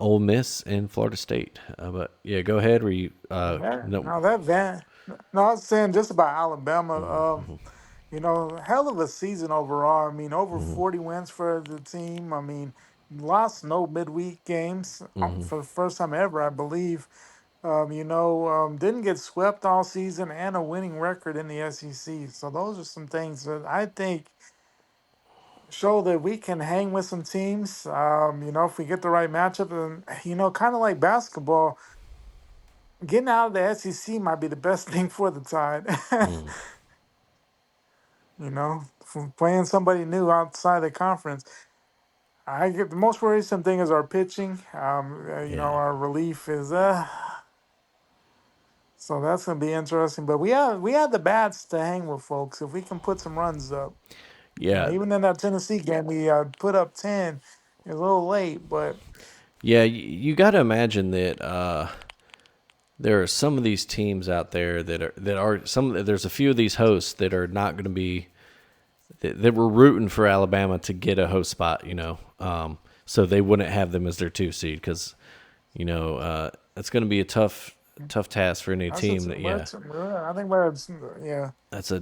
Speaker 2: Ole Miss, and Florida State. But yeah, go ahead. Were you no?
Speaker 3: No, that van. No, I was saying just about Alabama. Hell of a season overall. I mean, over 40 wins for the team. I mean, lost no midweek games for the first time ever, I believe. Didn't get swept all season and a winning record in the SEC. So those are some things that I think show that we can hang with some teams. If we get the right matchup, and kind of like basketball, getting out of the SEC might be the best thing for the Tide. From playing somebody new outside the conference. I get the most worrisome thing is our pitching.
Speaker 2: Yeah,
Speaker 3: Our relief is so that's gonna be interesting. But we have the bats to hang with folks if we can put some runs up.
Speaker 2: yeah,
Speaker 3: Even in that Tennessee game, we put up 10. It was a little late, but
Speaker 2: yeah. You got to imagine that there are some of these teams out there that are some. There's a few of these hosts that are not going to be that were rooting for Alabama to get a host spot, so they wouldn't have them as their 2 seed because, it's going to be a tough task for any
Speaker 3: that's
Speaker 2: team
Speaker 3: just,
Speaker 2: that,
Speaker 3: but
Speaker 2: yeah,
Speaker 3: I think we're yeah.
Speaker 2: that's a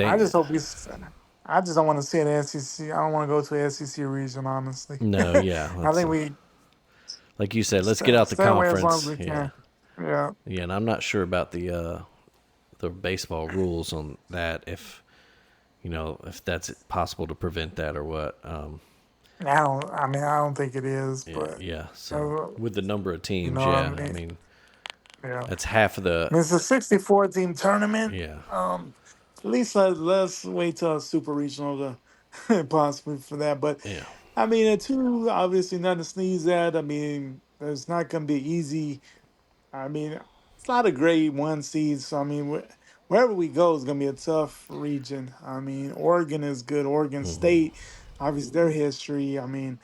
Speaker 3: I
Speaker 2: dang.
Speaker 3: just hope he's. I just don't want to see an SEC. I don't want to go to an SEC region, honestly.
Speaker 2: No, yeah,
Speaker 3: I
Speaker 2: let's
Speaker 3: think we
Speaker 2: like you said, let's get out the
Speaker 3: stay away as long as
Speaker 2: conference,
Speaker 3: we
Speaker 2: yeah,
Speaker 3: can. Yeah.
Speaker 2: yeah, and I'm not sure about the baseball rules on that if that's possible to prevent that or what.
Speaker 3: I don't think it is,
Speaker 2: Yeah,
Speaker 3: but
Speaker 2: yeah. So
Speaker 3: uh,
Speaker 2: with the number of
Speaker 3: you
Speaker 2: teams,
Speaker 3: know, what I
Speaker 2: yeah, I
Speaker 3: mean,
Speaker 2: mean
Speaker 3: yeah.
Speaker 2: that's half of the,
Speaker 3: It's a 64 team tournament.
Speaker 2: yeah,
Speaker 3: At least let's wait till a super regional to possibly for that. But
Speaker 2: yeah.
Speaker 3: I mean, a two obviously nothing to sneeze at. I mean, it's not going to be easy. I mean, it's not a grade one seed. So I mean, wherever we go is going to be a tough region. I mean, Oregon is good. Oregon State, obviously their history. I mean,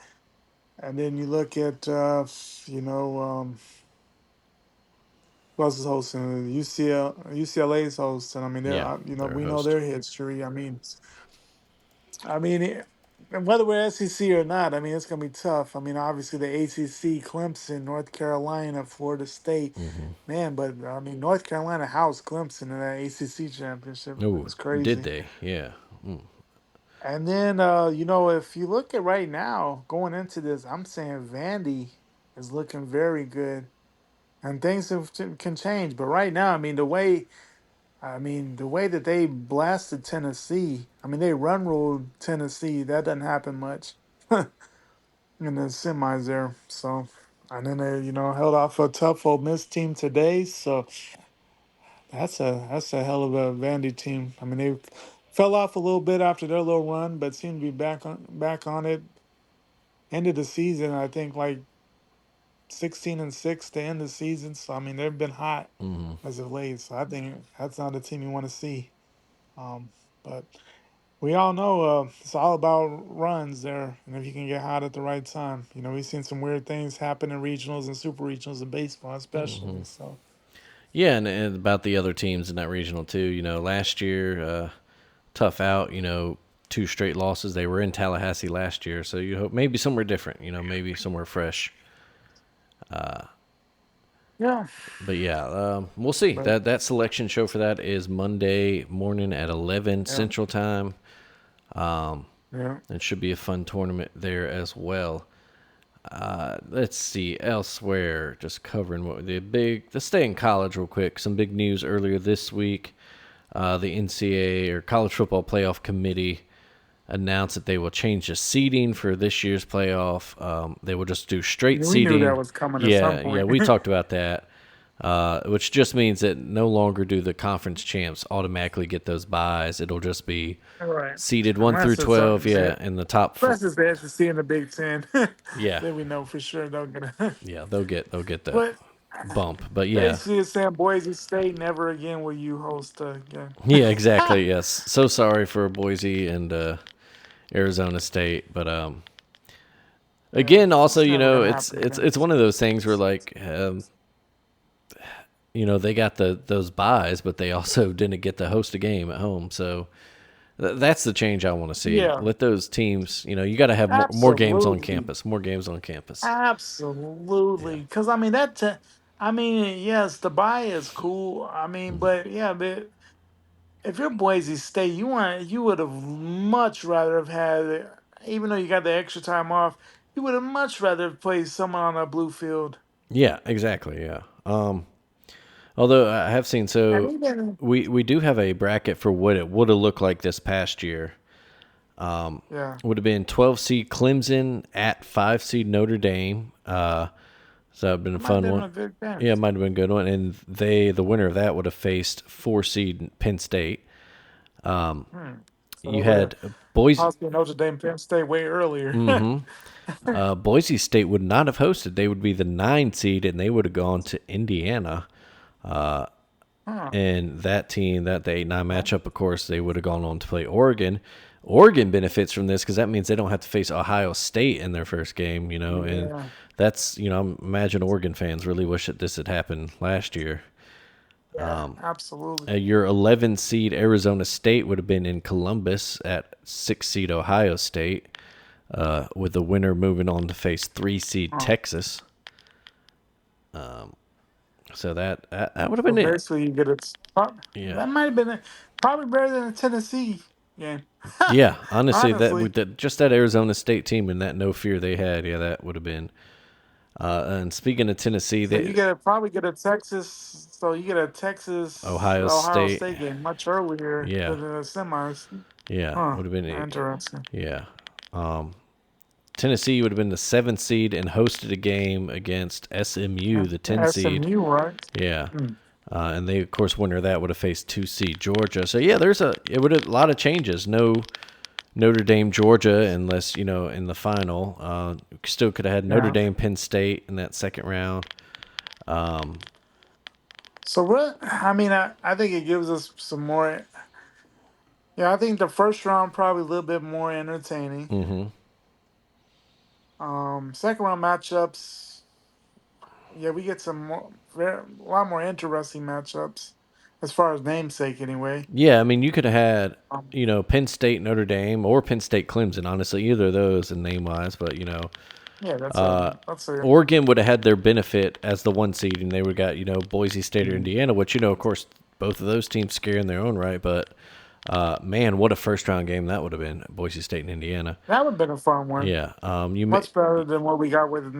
Speaker 3: and then you look at you know. Who else is hosting? UCLA is hosting. I mean,
Speaker 2: Yeah, they're a
Speaker 3: we know
Speaker 2: host.
Speaker 3: their history. I mean, whether we're SEC or not, I mean, it's gonna be tough. I mean, obviously the ACC, Clemson, North Carolina, Florida State, man. But I mean, North Carolina housed Clemson in that ACC championship. It
Speaker 2: Oh,
Speaker 3: was
Speaker 2: did
Speaker 3: crazy.
Speaker 2: they? Yeah.
Speaker 3: And then, if you look at right now going into this, I'm saying Vandy is looking very good, and things can change. But right now, I mean, the way I mean, the way that they blasted Tennessee, I mean, they run ruled Tennessee. That doesn't happen much in the semis there. So, and then they, held off a tough Ole Miss team today. So that's a hell of a Vandy team. I mean, they fell off a little bit after their little run, but seem to be back on it. End of the season, I think like 16-6 to end the season. So I mean, they've been hot as of late. So I think that's not a team you want to see. But we all know it's all about runs there, and if you can get hot at the right time, we've seen some weird things happen in regionals and super regionals in baseball, especially. So
Speaker 2: Yeah, and about the other teams in that regional too. Last year, tough out. 2 straight losses. They were in Tallahassee last year, so you hope maybe somewhere different. Maybe somewhere fresh.
Speaker 3: yeah,
Speaker 2: But yeah, we'll see.
Speaker 3: but
Speaker 2: That selection show for that is Monday morning at 11
Speaker 3: yeah,
Speaker 2: Central Time.
Speaker 3: yeah.
Speaker 2: It should be a fun tournament there as well. Let's see elsewhere. Just covering what let's stay in college real quick. Some big news earlier this week. The NCAA or College Football Playoff Committee announced that they will change the seeding for this year's playoff. They will just do straight
Speaker 3: We knew that
Speaker 2: seeding.
Speaker 3: was coming at some
Speaker 2: Yeah,
Speaker 3: point.
Speaker 2: we talked about that. Which just means that no longer do the conference champs automatically get those buys. It'll just be
Speaker 3: All right,
Speaker 2: seeded 1 through
Speaker 3: unless it's
Speaker 2: 12. Yeah, in the top.
Speaker 3: unless it's the SEC and the Big Ten,
Speaker 2: Yeah,
Speaker 3: then we know for sure they're gonna.
Speaker 2: yeah, they'll get the
Speaker 3: But
Speaker 2: bump. But yeah,
Speaker 3: basically, it's saying Boise State never again will you host again.
Speaker 2: yeah, exactly. Yes, so sorry for Boise and Arizona State, but
Speaker 3: Yeah,
Speaker 2: again, also
Speaker 3: it's never gonna
Speaker 2: it's
Speaker 3: happen
Speaker 2: it's
Speaker 3: again.
Speaker 2: it's one of those things where like they got those buys, but they also didn't get to host a game at home. So that's the change I want to see.
Speaker 3: Yeah,
Speaker 2: Let those teams, you got to have more games on
Speaker 3: absolutely.
Speaker 2: campus. More games on campus. Yeah.
Speaker 3: Absolutely, because I mean I mean, yes, the buy is cool. I mean, but yeah, but if you're Boise State, you would have much rather have had, even though you got the extra time off, you would have much rather have played someone on a blue field.
Speaker 2: Yeah, exactly. Yeah. Although I have seen,
Speaker 3: And
Speaker 2: so
Speaker 3: even
Speaker 2: we do have a bracket for what it would have looked like this past year.
Speaker 3: yeah,
Speaker 2: Would have been 12 seed Clemson at 5 seed Notre Dame. So it'd been a
Speaker 3: it might have
Speaker 2: fun
Speaker 3: been
Speaker 2: one.
Speaker 3: a good game.
Speaker 2: Yeah, it might have been a good one. And the winner of that would have faced 4 seed Penn State.
Speaker 3: So
Speaker 2: You had Boise.
Speaker 3: possibly Notre Dame, Penn State way earlier.
Speaker 2: Boise State would not have hosted. They would be the 9 seed, and they would have gone to Indiana.
Speaker 3: Huh.
Speaker 2: And that team, the 8-9 matchup, of course, they would have gone on to play Oregon. Oregon benefits from this because that means they don't have to face Ohio State in their first game, and
Speaker 3: Yeah,
Speaker 2: that's, I imagine Oregon fans really wish that this had happened last year.
Speaker 3: yeah, absolutely.
Speaker 2: Your 11 seed Arizona State would have been in Columbus at 6 seed Ohio State, with the winner moving on to face 3 seed
Speaker 3: Huh.
Speaker 2: Texas. So that would have
Speaker 3: So
Speaker 2: been it.
Speaker 3: basically, you get it.
Speaker 2: Yeah.
Speaker 3: That might have been probably better than the Tennessee game.
Speaker 2: Yeah, honestly, that
Speaker 3: Honestly,
Speaker 2: with just that Arizona State team and that no fear they had, yeah, that would have been. And speaking of Tennessee,
Speaker 3: so you probably get a Texas. So you get a Texas
Speaker 2: Ohio
Speaker 3: Ohio
Speaker 2: State,
Speaker 3: State game much earlier
Speaker 2: yeah,
Speaker 3: than the semis.
Speaker 2: yeah,
Speaker 3: Huh.
Speaker 2: would have been it.
Speaker 3: Interesting.
Speaker 2: Yeah. Tennessee would have been the 7th seed and hosted a game against SMU, the 10 seed.
Speaker 3: SMU, right?
Speaker 2: Yeah.
Speaker 3: Hmm.
Speaker 2: And they, of course, winner of that would have faced 2 seed Georgia. So yeah, it would have a lot of changes. No Notre Dame, Georgia, unless in the final. Still could have had Notre
Speaker 3: Yeah.
Speaker 2: Dame, Penn State in that second round.
Speaker 3: So what? I mean, I think it gives us some more. Yeah, I think the first round probably a little bit more entertaining.
Speaker 2: Mm-hmm.
Speaker 3: Second round matchups. Yeah, we get some a lot more interesting matchups as far as namesake, anyway.
Speaker 2: Yeah, I mean, you could have had
Speaker 3: Um,
Speaker 2: Penn State, Notre Dame, or Penn State, Clemson. Honestly, either of those in name wise, but
Speaker 3: yeah, that's
Speaker 2: uh,
Speaker 3: a
Speaker 2: Oregon would have had their benefit as the 1 seed, and they would have got Boise State or Indiana, which of course both of those teams scare in their own right, but Man, what a first round game that would have been. Boise State and Indiana.
Speaker 3: That would have been a fun one.
Speaker 2: Yeah.
Speaker 3: Much better than what we got with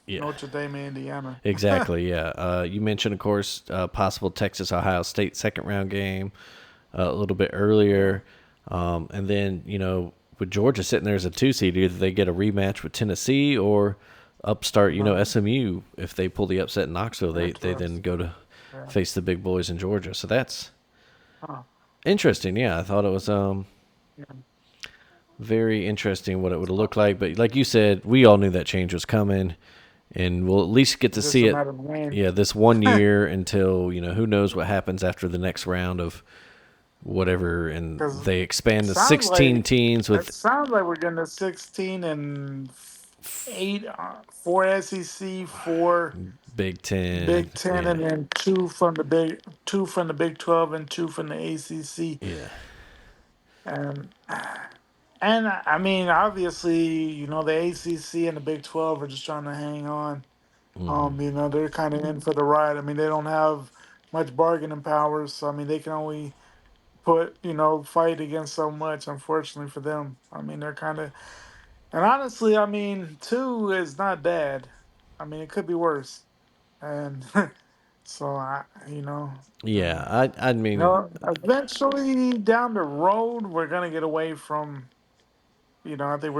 Speaker 2: Yeah.
Speaker 3: Notre Dame, Indiana.
Speaker 2: Exactly. Yeah. You mentioned, of course, possible Texas Ohio State second round game a little bit earlier, and then with Georgia sitting there as a 2 seed, either they get a rematch with Tennessee or upstart SMU if they pull the upset in Knoxville. They then go to face the big boys in Georgia. So that's interesting. Yeah, I thought it was very interesting what it would have looked like. But like you said, we all knew that change was coming. And we'll at least get to
Speaker 3: Just
Speaker 2: see
Speaker 3: a
Speaker 2: it,
Speaker 3: matter of when.
Speaker 2: this 1 year until, who knows what happens after the next round of whatever. And
Speaker 3: 'Cause
Speaker 2: they expand to
Speaker 3: sounds
Speaker 2: 16
Speaker 3: like
Speaker 2: teams
Speaker 3: it
Speaker 2: with
Speaker 3: sounds like we're getting to 16 and 8, 4 SEC, 4
Speaker 2: Big Ten.
Speaker 3: Big Ten,
Speaker 2: Yeah.
Speaker 3: and then two from the Big 12 and two from the ACC.
Speaker 2: Yeah.
Speaker 3: And I mean, obviously, the ACC and the Big 12 are just trying to hang on. They're kind of in for the ride. I mean, they don't have much bargaining power, so I mean, they can only fight against so much. Unfortunately for them, I mean, they're kind of. And honestly, I mean, 2 is not bad. I mean, it could be worse. And so
Speaker 2: Yeah. I mean,
Speaker 3: eventually down the road, we're gonna get away from. I think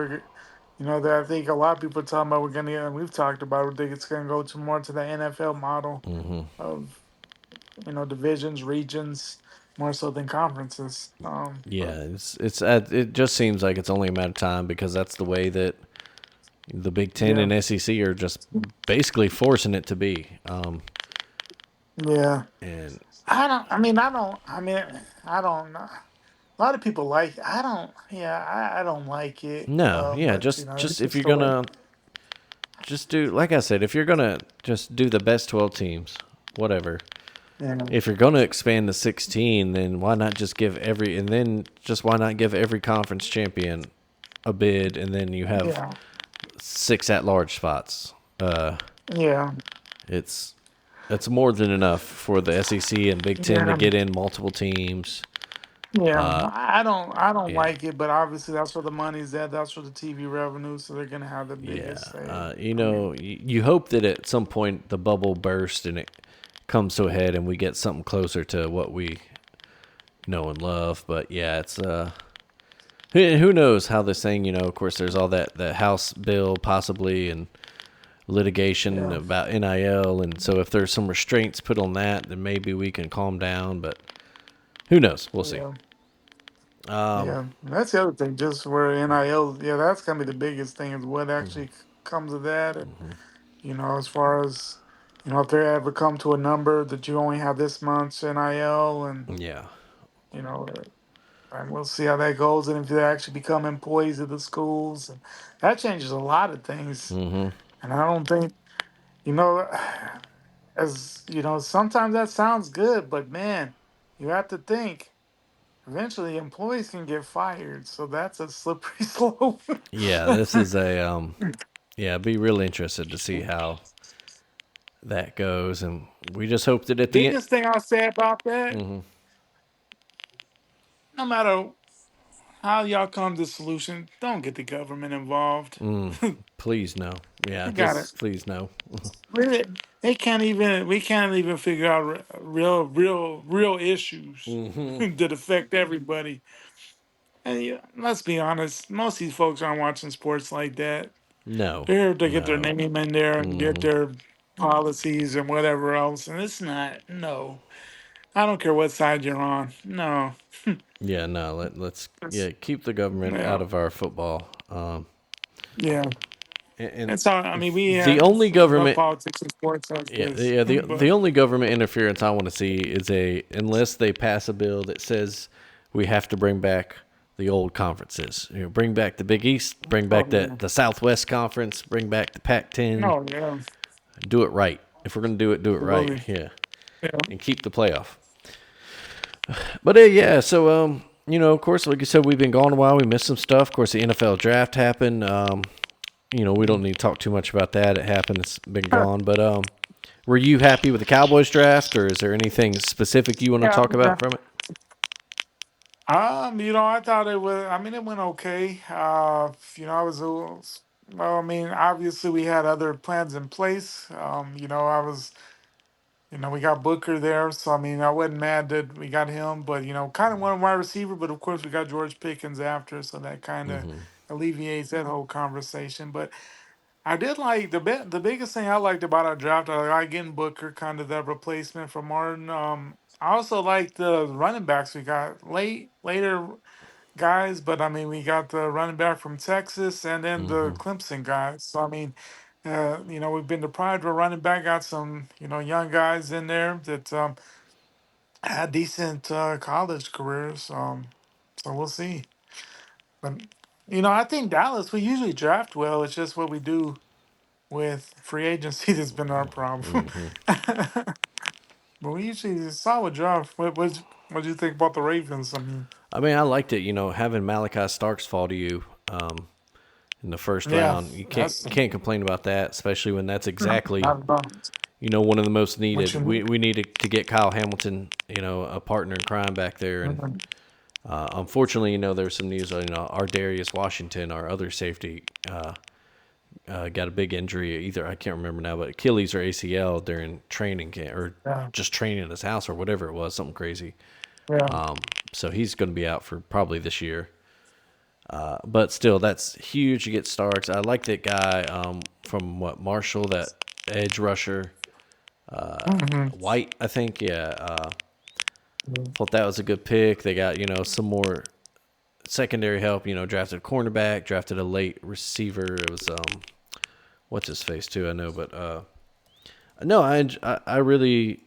Speaker 3: that I think a lot of people are talking about we're gonna. And we've talked about. I think it's gonna go to more to the NFL model of divisions, regions, more so than conferences.
Speaker 2: yeah, it just seems like it's only a matter of time because that's the way that the Big Ten
Speaker 3: Yeah,
Speaker 2: and SEC are just basically forcing it to be.
Speaker 3: yeah.
Speaker 2: And
Speaker 3: I don't. I mean, I don't. I mean, I don't know. A lot of people like. I don't. Yeah, I don't like it.
Speaker 2: no, yeah,
Speaker 3: But
Speaker 2: just
Speaker 3: it's
Speaker 2: if
Speaker 3: just
Speaker 2: you're
Speaker 3: the way.
Speaker 2: gonna just do, like I said, if you're gonna just do the best 12 teams, whatever.
Speaker 3: Yeah.
Speaker 2: If you're gonna expand to 16, then why not just give why not give every conference champion a bid, and then you have
Speaker 3: Yeah.
Speaker 2: 6 at-large spots.
Speaker 3: Yeah.
Speaker 2: It's more than enough for the SEC and Big Ten to
Speaker 3: Yeah.
Speaker 2: get in multiple teams.
Speaker 3: Yeah. I don't
Speaker 2: Yeah.
Speaker 3: like it, but obviously that's where the money's at. That's where the TV revenue, so they're gonna have the
Speaker 2: Yeah,
Speaker 3: biggest say. I mean,
Speaker 2: you hope that at some point the bubble bursts and it comes to a head and we get something closer to what we know and love. But yeah, it's who knows how this thing. Of course, there's all that House bill possibly and litigation
Speaker 3: yeah.
Speaker 2: about NIL, and so if there's some restraints put on that, then maybe we can calm down. But who knows? We'll see.
Speaker 3: Yeah. Yeah. That's the other thing, just where NIL, yeah, that's gonna be the biggest thing is what actually comes of that. And as far as if they ever come to a number that you only have this much NIL, and
Speaker 2: Yeah.
Speaker 3: you know, and we'll see how that goes, and if they actually become employees of the schools, and that changes a lot of things. And I don't think, you know, as sometimes that sounds good, but man, you have to think eventually employees can get fired, so that's a slippery slope.
Speaker 2: Yeah, this is a yeah, be real interested to see how that goes, and we just hope that at the end.
Speaker 3: Biggest thing I'll say about that, no matter how y'all come to solution, don't get the government involved.
Speaker 2: Please no. Yeah,
Speaker 3: They got it.
Speaker 2: just please no.
Speaker 3: Really, they can't even. We can't even figure out real issues that affect everybody. And let's be honest, most of these folks aren't watching sports like that.
Speaker 2: No.
Speaker 3: They're here to get their
Speaker 2: No.
Speaker 3: name in there and get their policies and whatever else. And it's not. No, I don't care what side you're on. No.
Speaker 2: Yeah, no. Let's
Speaker 3: It's-
Speaker 2: yeah keep the government
Speaker 3: yeah.
Speaker 2: out of our football.
Speaker 3: Yeah.
Speaker 2: And
Speaker 3: That's all. I mean, we
Speaker 2: the
Speaker 3: have
Speaker 2: only
Speaker 3: enough
Speaker 2: government.
Speaker 3: politics in sports as
Speaker 2: Yeah,
Speaker 3: this.
Speaker 2: yeah. The
Speaker 3: But
Speaker 2: only government interference I want to see is unless they pass a bill that says we have to bring back the old conferences. Bring back the Big East, bring back
Speaker 3: yeah.
Speaker 2: the Southwest Conference, bring back the Pac-10.
Speaker 3: No, yeah,
Speaker 2: Do it right. If we're gonna do it right.
Speaker 3: absolutely.
Speaker 2: Yeah,
Speaker 3: Yeah.
Speaker 2: and keep the playoff. But yeah, so of course, like you said, we've been gone a while. We missed some stuff. Of course, the NFL draft happened. We don't need to talk too much about that. It happened. It's been gone. But were you happy with the Cowboys draft, or is there anything specific you want to
Speaker 3: Yeah,
Speaker 2: talk about from it?
Speaker 3: I thought it was. I mean, it went okay. I was a little. Well, I mean, obviously we had other plans in place. I was. We got Booker there, so I mean, I wasn't mad that we got him, but kind of wanted wide receiver. But of course, we got George Pickens after, so that kind of
Speaker 2: Hmm.
Speaker 3: alleviates that whole conversation. But I did like the biggest thing I liked about our draft. I like getting Booker, kind of that replacement for Martin. I also like the running backs we got later guys, but I mean, we got the running back from Texas and then the
Speaker 2: Hmm.
Speaker 3: Clemson guys. So I mean, we've been deprived of a running back. Got some young guys in there that had decent college careers. So we'll see. But I think Dallas, we usually draft well. It's just what we do with free agency that's been our problem.
Speaker 2: Hmm.
Speaker 3: But we usually solid draft. What do you think about the Ravens? I mean,
Speaker 2: I mean, I liked it. Having Malachi Starks fall to you in the first
Speaker 3: yeah,
Speaker 2: round, you can't
Speaker 3: that's
Speaker 2: can't complain about that, especially when that's exactly
Speaker 3: not about
Speaker 2: one of the most
Speaker 3: what
Speaker 2: needed.
Speaker 3: you
Speaker 2: We
Speaker 3: mean.
Speaker 2: we needed to get Kyle Hamilton, a partner in crime back there, and
Speaker 3: Mhm.
Speaker 2: unfortunately, there's some news. Our Darius Washington, our other safety, got a big injury. Either I can't remember now, but Achilles or ACL during training camp, or
Speaker 3: Yeah,
Speaker 2: just training at his house or whatever it was, something crazy.
Speaker 3: yeah,
Speaker 2: So he's going to be out for probably this year. But still, that's huge. You get Starks. I like that guy from Marshall, that edge rusher,
Speaker 3: hmm
Speaker 2: White. I think, yeah. Thought that was a good pick. They got some more secondary help. Drafted a cornerback, drafted a late receiver. It was what's his face too. I know, but no, I really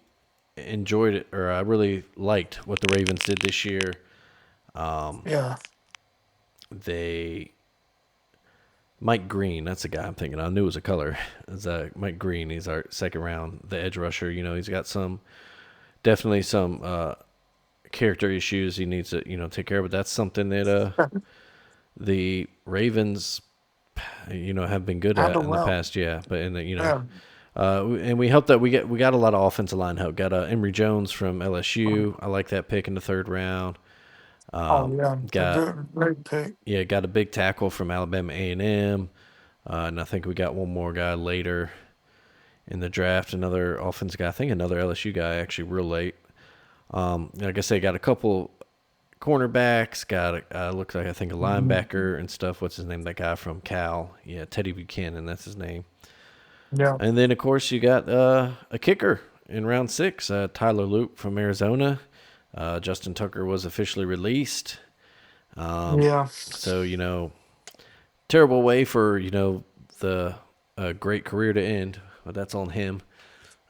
Speaker 2: enjoyed it, or I really liked what the Ravens did this year.
Speaker 3: yeah.
Speaker 2: They Mike Green, that's the guy I'm thinking. I knew it was a color. It's Mike Green. He's our second round, the edge rusher. He's got definitely some character issues he needs to take care of. But that's something that the Ravens have been good at
Speaker 3: Handle
Speaker 2: in the
Speaker 3: well.
Speaker 2: past. Yeah, but in the
Speaker 3: Yeah.
Speaker 2: and we hope that we got a lot of offensive line help. Got Emory Jones from LSU. I like that pick in the third round.
Speaker 3: Oh yeah, it's a
Speaker 2: Got
Speaker 3: good great pick.
Speaker 2: Yeah, got a big tackle from Alabama A&M, and I think we got one more guy later in the draft. Another offensive guy. I think another LSU guy actually real late. Like I say, got a couple cornerbacks. Got looks like I think a
Speaker 3: Mhm.
Speaker 2: linebacker and stuff. What's his name? That guy from Cal. Yeah, Teddy Buchanan. That's his name.
Speaker 3: Yeah,
Speaker 2: And then of course you got a kicker in round six. Tyler Luke from Arizona. Justin Tucker was officially released.
Speaker 3: yeah,
Speaker 2: So terrible way for the great career to end, but that's on him.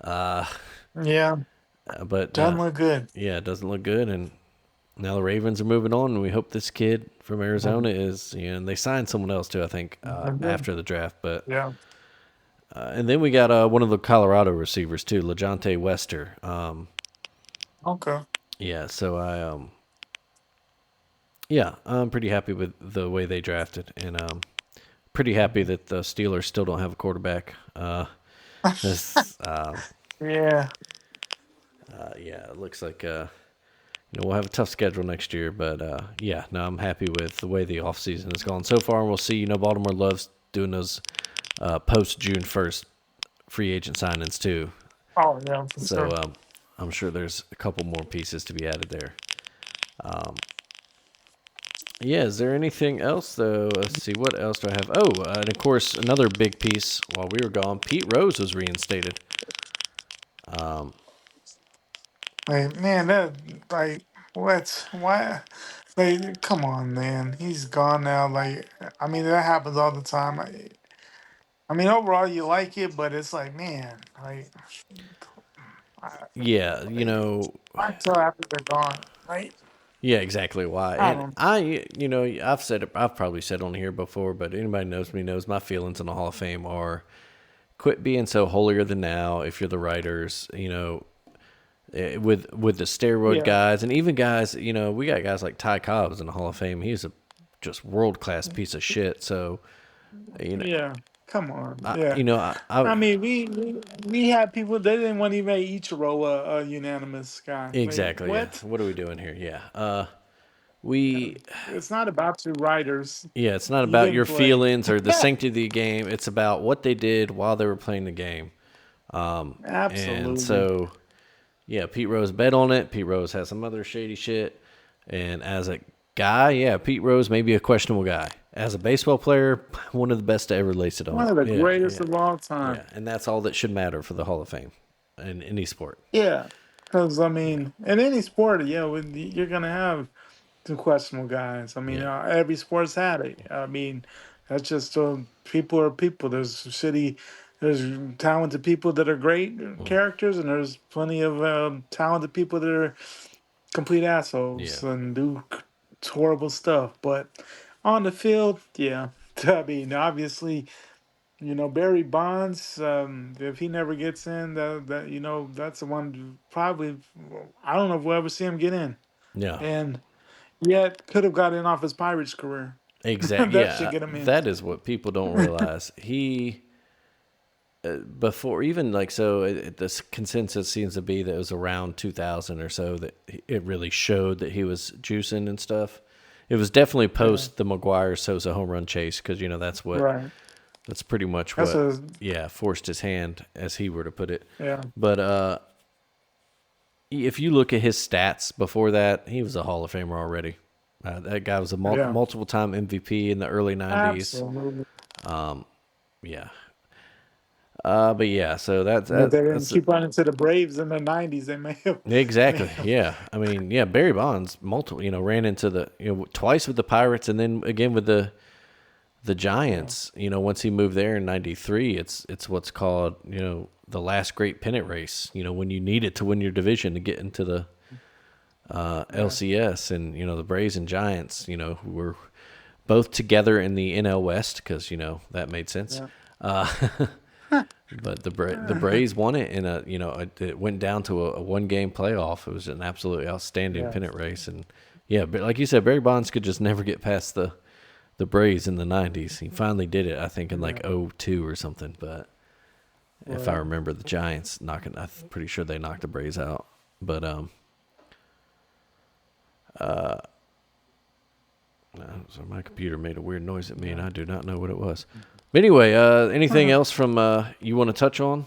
Speaker 2: Uh,
Speaker 3: yeah.
Speaker 2: but
Speaker 3: Doesn't look good.
Speaker 2: yeah, it doesn't look good, and now the Ravens are moving on, and we hope this kid from Arizona is and they signed someone else too, I think,
Speaker 3: Mhm.
Speaker 2: after the draft. But
Speaker 3: Yeah.
Speaker 2: and then we got one of the Colorado receivers too, LeJontay Wester.
Speaker 3: Okay.
Speaker 2: Yeah, so yeah, I'm pretty happy with the way they drafted, and pretty happy that the Steelers still don't have a quarterback. This,
Speaker 3: Yeah.
Speaker 2: yeah, it looks like we'll have a tough schedule next year, but yeah, no, I'm happy with the way the offseason has gone so far, and we'll see. Baltimore loves doing those post June 1st free agent signings too,
Speaker 3: Oh yeah, for
Speaker 2: so
Speaker 3: sure.
Speaker 2: I'm sure there's a couple more pieces to be added there. Yeah, is there anything else though? Let's see, what else do I have? Oh, and of course, another big piece while we were gone, Pete Rose was reinstated.
Speaker 3: Like man, that like what? Why? Like, come on, man. He's gone now. Like, I mean, that happens all the time. I mean, overall, you like it, but it's like, man, like, I,
Speaker 2: Yeah,
Speaker 3: why until after they're gone? Right?
Speaker 2: yeah, exactly why.
Speaker 3: I
Speaker 2: And
Speaker 3: don't.
Speaker 2: I've said it, I've probably said it on here before, but anybody knows me knows my feelings on the Hall of Fame are quit being so holier than now if you're the writers, with the steroid
Speaker 3: Yeah.
Speaker 2: guys and even guys, we got guys like Ty Cobb's in the Hall of Fame. He's a just world class piece of shit. So, you know,
Speaker 3: Yeah. Come on.
Speaker 2: I,
Speaker 3: Yeah.
Speaker 2: you know, I
Speaker 3: I mean, we had people they didn't want to even Ichiro a unanimous guy. Like
Speaker 2: exactly, yeah.
Speaker 3: what?
Speaker 2: What are we doing here? Yeah. we
Speaker 3: It's not about two writers.
Speaker 2: yeah, it's not
Speaker 3: You
Speaker 2: about
Speaker 3: didn't
Speaker 2: your
Speaker 3: play.
Speaker 2: feelings or the sanctity of the game. It's about what they did while they were playing the game. And
Speaker 3: Absolutely.
Speaker 2: so, yeah, Pete Rose bet on it. Pete Rose has some other shady shit. And as a guy, yeah, Pete Rose may be a questionable guy. As a baseball player, one of the best to ever lace it
Speaker 3: One
Speaker 2: on.
Speaker 3: of the
Speaker 2: Yeah,
Speaker 3: greatest
Speaker 2: yeah,
Speaker 3: of all
Speaker 2: yeah.
Speaker 3: time.
Speaker 2: And that's all that should matter for the Hall of Fame in any sport.
Speaker 3: Yeah. Because, I mean, in any sport, yeah, you're going to have two questionable guys. I mean,
Speaker 2: Yeah.
Speaker 3: every sport's had it. I mean, that's just people are people. There's talented people that are great characters, and there's plenty of talented people that are complete
Speaker 2: Yeah.
Speaker 3: assholes and do horrible stuff. But on the field, yeah. I mean, obviously, Barry Bonds. If he never gets in, that's the one probably. I don't know if we'll ever see him get in,
Speaker 2: Yeah.
Speaker 3: and yet could have got in off his Pirates career.
Speaker 2: Exact.
Speaker 3: That should
Speaker 2: Yeah.
Speaker 3: get him in.
Speaker 2: That is what people don't realize. He before even like so the consensus seems to be that it was around 2000 or so that it really showed that he was juicing and stuff. It was definitely
Speaker 3: Yeah,
Speaker 2: post the McGuire Sosa home run chase because
Speaker 3: right.
Speaker 2: that's pretty much
Speaker 3: That's
Speaker 2: what
Speaker 3: a
Speaker 2: forced his hand as he were to put it.
Speaker 3: yeah,
Speaker 2: But if you look at his stats before that, he was a Hall of Famer already. That guy was a
Speaker 3: yeah.
Speaker 2: multiple time MVP in the early 90s.
Speaker 3: Absolutely.
Speaker 2: Yeah. But yeah, so
Speaker 3: And if they didn't
Speaker 2: that's
Speaker 3: keep running to the Braves in the '90s, they may have. May
Speaker 2: exactly.
Speaker 3: have.
Speaker 2: Yeah. I mean, yeah, Barry Bonds multiple, ran into the, twice with the Pirates and then again with the
Speaker 3: Yeah,
Speaker 2: Giants. Once he moved there in '93, it's what's called, the last great pennant race. When you need it to win your division to get into the
Speaker 3: yeah,
Speaker 2: LCS, and the Braves and Giants, who were both together in the NL West because that made sense.
Speaker 3: yeah.
Speaker 2: Uh, but the Braves won it in it went down to a one game playoff. It was an absolutely outstanding
Speaker 3: Yeah,
Speaker 2: pennant race, and yeah, but like you said, Barry Bonds could just never get past the Braves in the '90s. He finally did it, I think, in like
Speaker 3: yeah.
Speaker 2: '02 or something. But if I
Speaker 3: Right.
Speaker 2: remember, the Giants knocking, I'm pretty sure they knocked the Braves out. But so my computer made a weird noise at me, and
Speaker 3: Yeah.
Speaker 2: I do not know what it was. But anyway, anything else from you want to touch on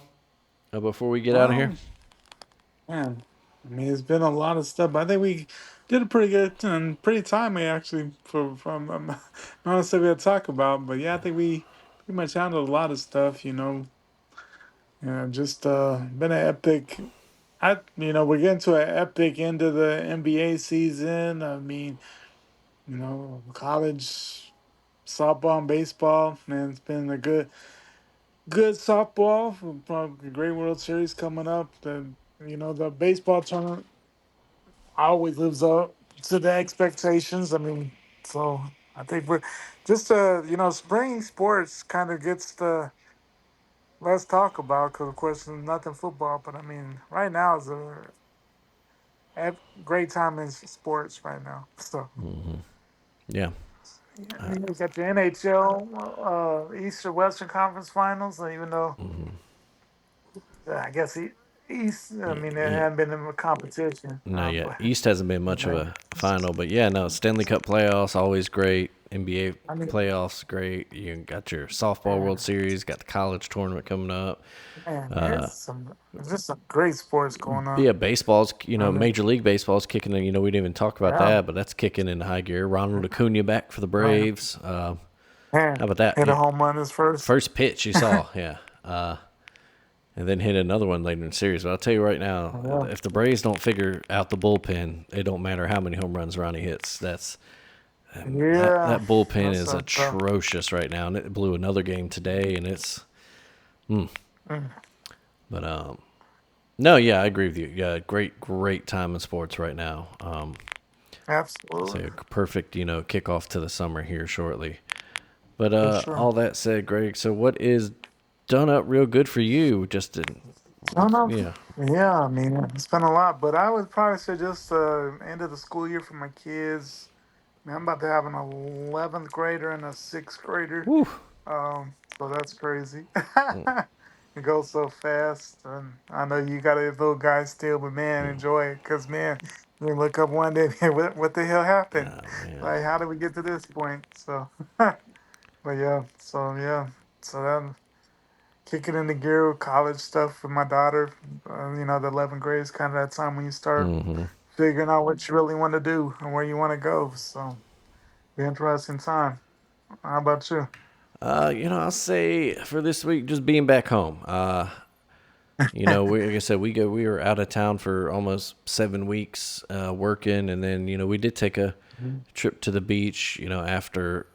Speaker 2: before we get out of here?
Speaker 3: Well, man, I mean, it's been a lot of stuff, but I think we did a pretty good and pretty timely actually for from not stuff we had to talk about. But yeah, I think we pretty much handled a lot of stuff. Yeah, just been an epic. We're getting to an epic end of the NBA season. I mean, college softball and baseball, man, it's been a good softball. Probably a great World Series coming up. The baseball tournament always lives up to the expectations. I mean, so I think we're just spring sports kind of gets the less talk about because of course there's nothing football. But I mean, right now is great time in sports right now. So
Speaker 2: Yeah.
Speaker 3: yeah, you got the NHL Eastern Western Conference Finals, and even though I guess East, I mean, it
Speaker 2: Yeah.
Speaker 3: hadn't been in a competition,
Speaker 2: No, yeah.
Speaker 3: but
Speaker 2: East hasn't been
Speaker 3: you
Speaker 2: much of
Speaker 3: know,
Speaker 2: a final, but yeah, no. Stanley Cup playoffs always great. NBA
Speaker 3: I mean,
Speaker 2: playoffs great. You got your softball World
Speaker 3: man,
Speaker 2: Series. Got the college tournament coming up.
Speaker 3: man, there's just some great sports going on.
Speaker 2: Yeah, baseball's,
Speaker 3: I mean,
Speaker 2: Major League Baseball's kicking in. We didn't even talk about
Speaker 3: yeah,
Speaker 2: that, but that's kicking into high gear. Ronald Acuna back for the
Speaker 3: man,
Speaker 2: Braves. How
Speaker 3: man,
Speaker 2: about that?
Speaker 3: hit a
Speaker 2: Yeah.
Speaker 3: home run his first.
Speaker 2: First pitch you saw, yeah. And then hit another one later in the series. But I'll tell you right now,
Speaker 3: Yeah,
Speaker 2: if the Braves don't figure out the bullpen, it don't matter how many home runs Ronnie hits.
Speaker 3: yeah,
Speaker 2: That bullpen
Speaker 3: that's
Speaker 2: is
Speaker 3: something.
Speaker 2: atrocious right now, and it blew another game today, and it's.
Speaker 3: Mm,
Speaker 2: But no, yeah, I agree with you. Yeah, great time in sports right now. So
Speaker 3: absolutely,
Speaker 2: a perfect, kickoff to the summer here shortly. But
Speaker 3: for sure.
Speaker 2: all that said, Greg, so what is done up real good for you? Just in,
Speaker 3: No, no,
Speaker 2: yeah.
Speaker 3: yeah, I mean, it's been a lot, but I would probably say just end of the school year for my kids. Man, I'm about to have an 11th grader and a sixth grader.
Speaker 2: Woo.
Speaker 3: So that's crazy. It goes so fast, and I know you got a little guy still, but man, enjoy it, cause man, You look up one day, what the hell happened?
Speaker 2: Oh man.
Speaker 3: Like, how did we get to this point? So, but yeah, so that kicking into gear with college stuff with my daughter. The 11th grade is kind of that time when you start
Speaker 2: Mm-hmm.
Speaker 3: figuring out what you really want to do and where you want to go. So, be interesting time. How about you?
Speaker 2: I'll say for this week, just being back home. Like I said, we were out of town for almost 7 weeks working, and then we did take a
Speaker 3: Mhm.
Speaker 2: trip to the beach. After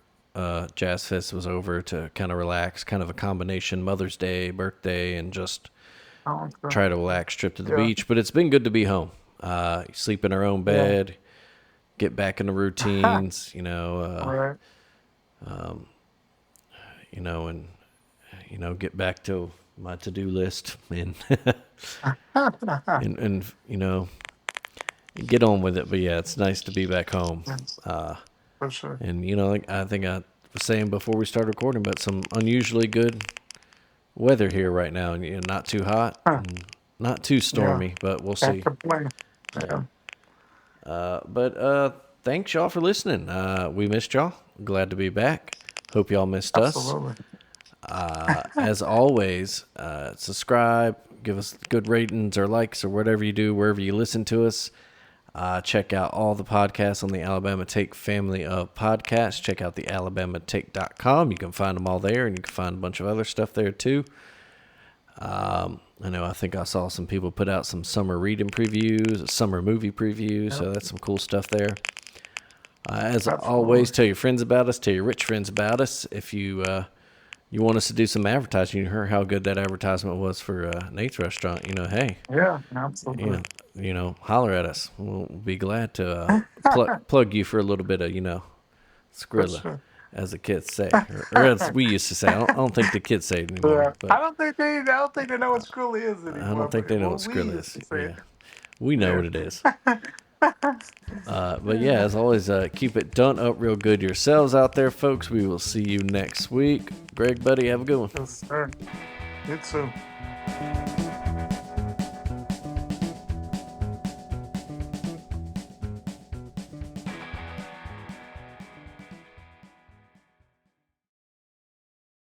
Speaker 2: Jazz Fest was over to kind of relax, kind of a combination Mother's Day, birthday, and just
Speaker 3: Oh, okay.
Speaker 2: try to relax trip to the
Speaker 3: Yeah,
Speaker 2: beach. But it's been good to be home. Sleep in our own
Speaker 3: yeah.
Speaker 2: bed, get back into routines.
Speaker 3: Right.
Speaker 2: And get back to my to-do list and and get on with it. But yeah, it's nice to be back home.
Speaker 3: Yes,
Speaker 2: Uh,
Speaker 3: for sure.
Speaker 2: and like I think I was saying before we started recording, but some unusually good weather here right now, and not too hot
Speaker 3: Huh.
Speaker 2: and not too
Speaker 3: Yeah.
Speaker 2: stormy, but we'll
Speaker 3: Can't
Speaker 2: see.
Speaker 3: complain.
Speaker 2: Yeah.
Speaker 3: Yeah.
Speaker 2: But thanks y'all for listening. We missed y'all. Glad to be back. Hope y'all missed us.
Speaker 3: Absolutely.
Speaker 2: As always, subscribe, give us good ratings or likes or whatever you do wherever you listen to us. Check out all the podcasts on the Alabama Take family of podcasts. Check out the alabamatake.com. You can find them all there, and you can find a bunch of other stuff there too. I think I saw some people put out some summer reading previews, summer movie previews,
Speaker 3: Yep.
Speaker 2: so that's some cool stuff there. As always,
Speaker 3: Absolutely.
Speaker 2: tell your friends about us, tell your rich friends about us. If you want us to do some advertising, you heard how good that advertisement was for Nate's restaurant. Hey,
Speaker 3: Yeah.
Speaker 2: you
Speaker 3: Absolutely.
Speaker 2: know, holler at us. We'll be glad to plug you for a little bit of
Speaker 3: For
Speaker 2: Skrilla,
Speaker 3: sure.
Speaker 2: as the kids say, or as we used to say. I don't think the kids say it anymore,
Speaker 3: Yeah.
Speaker 2: but
Speaker 3: I don't think they know what school is
Speaker 2: I
Speaker 3: anymore.
Speaker 2: don't think
Speaker 3: But
Speaker 2: they know what
Speaker 3: well, we
Speaker 2: Skrilla
Speaker 3: used
Speaker 2: is.
Speaker 3: to say
Speaker 2: Yeah,
Speaker 3: it.
Speaker 2: we know
Speaker 3: Yeah.
Speaker 2: what it is. But yeah, as always, keep it done up real good yourselves out there, folks. We will see you next week. Greg, buddy, have a good one.
Speaker 3: Yes, sir. You too.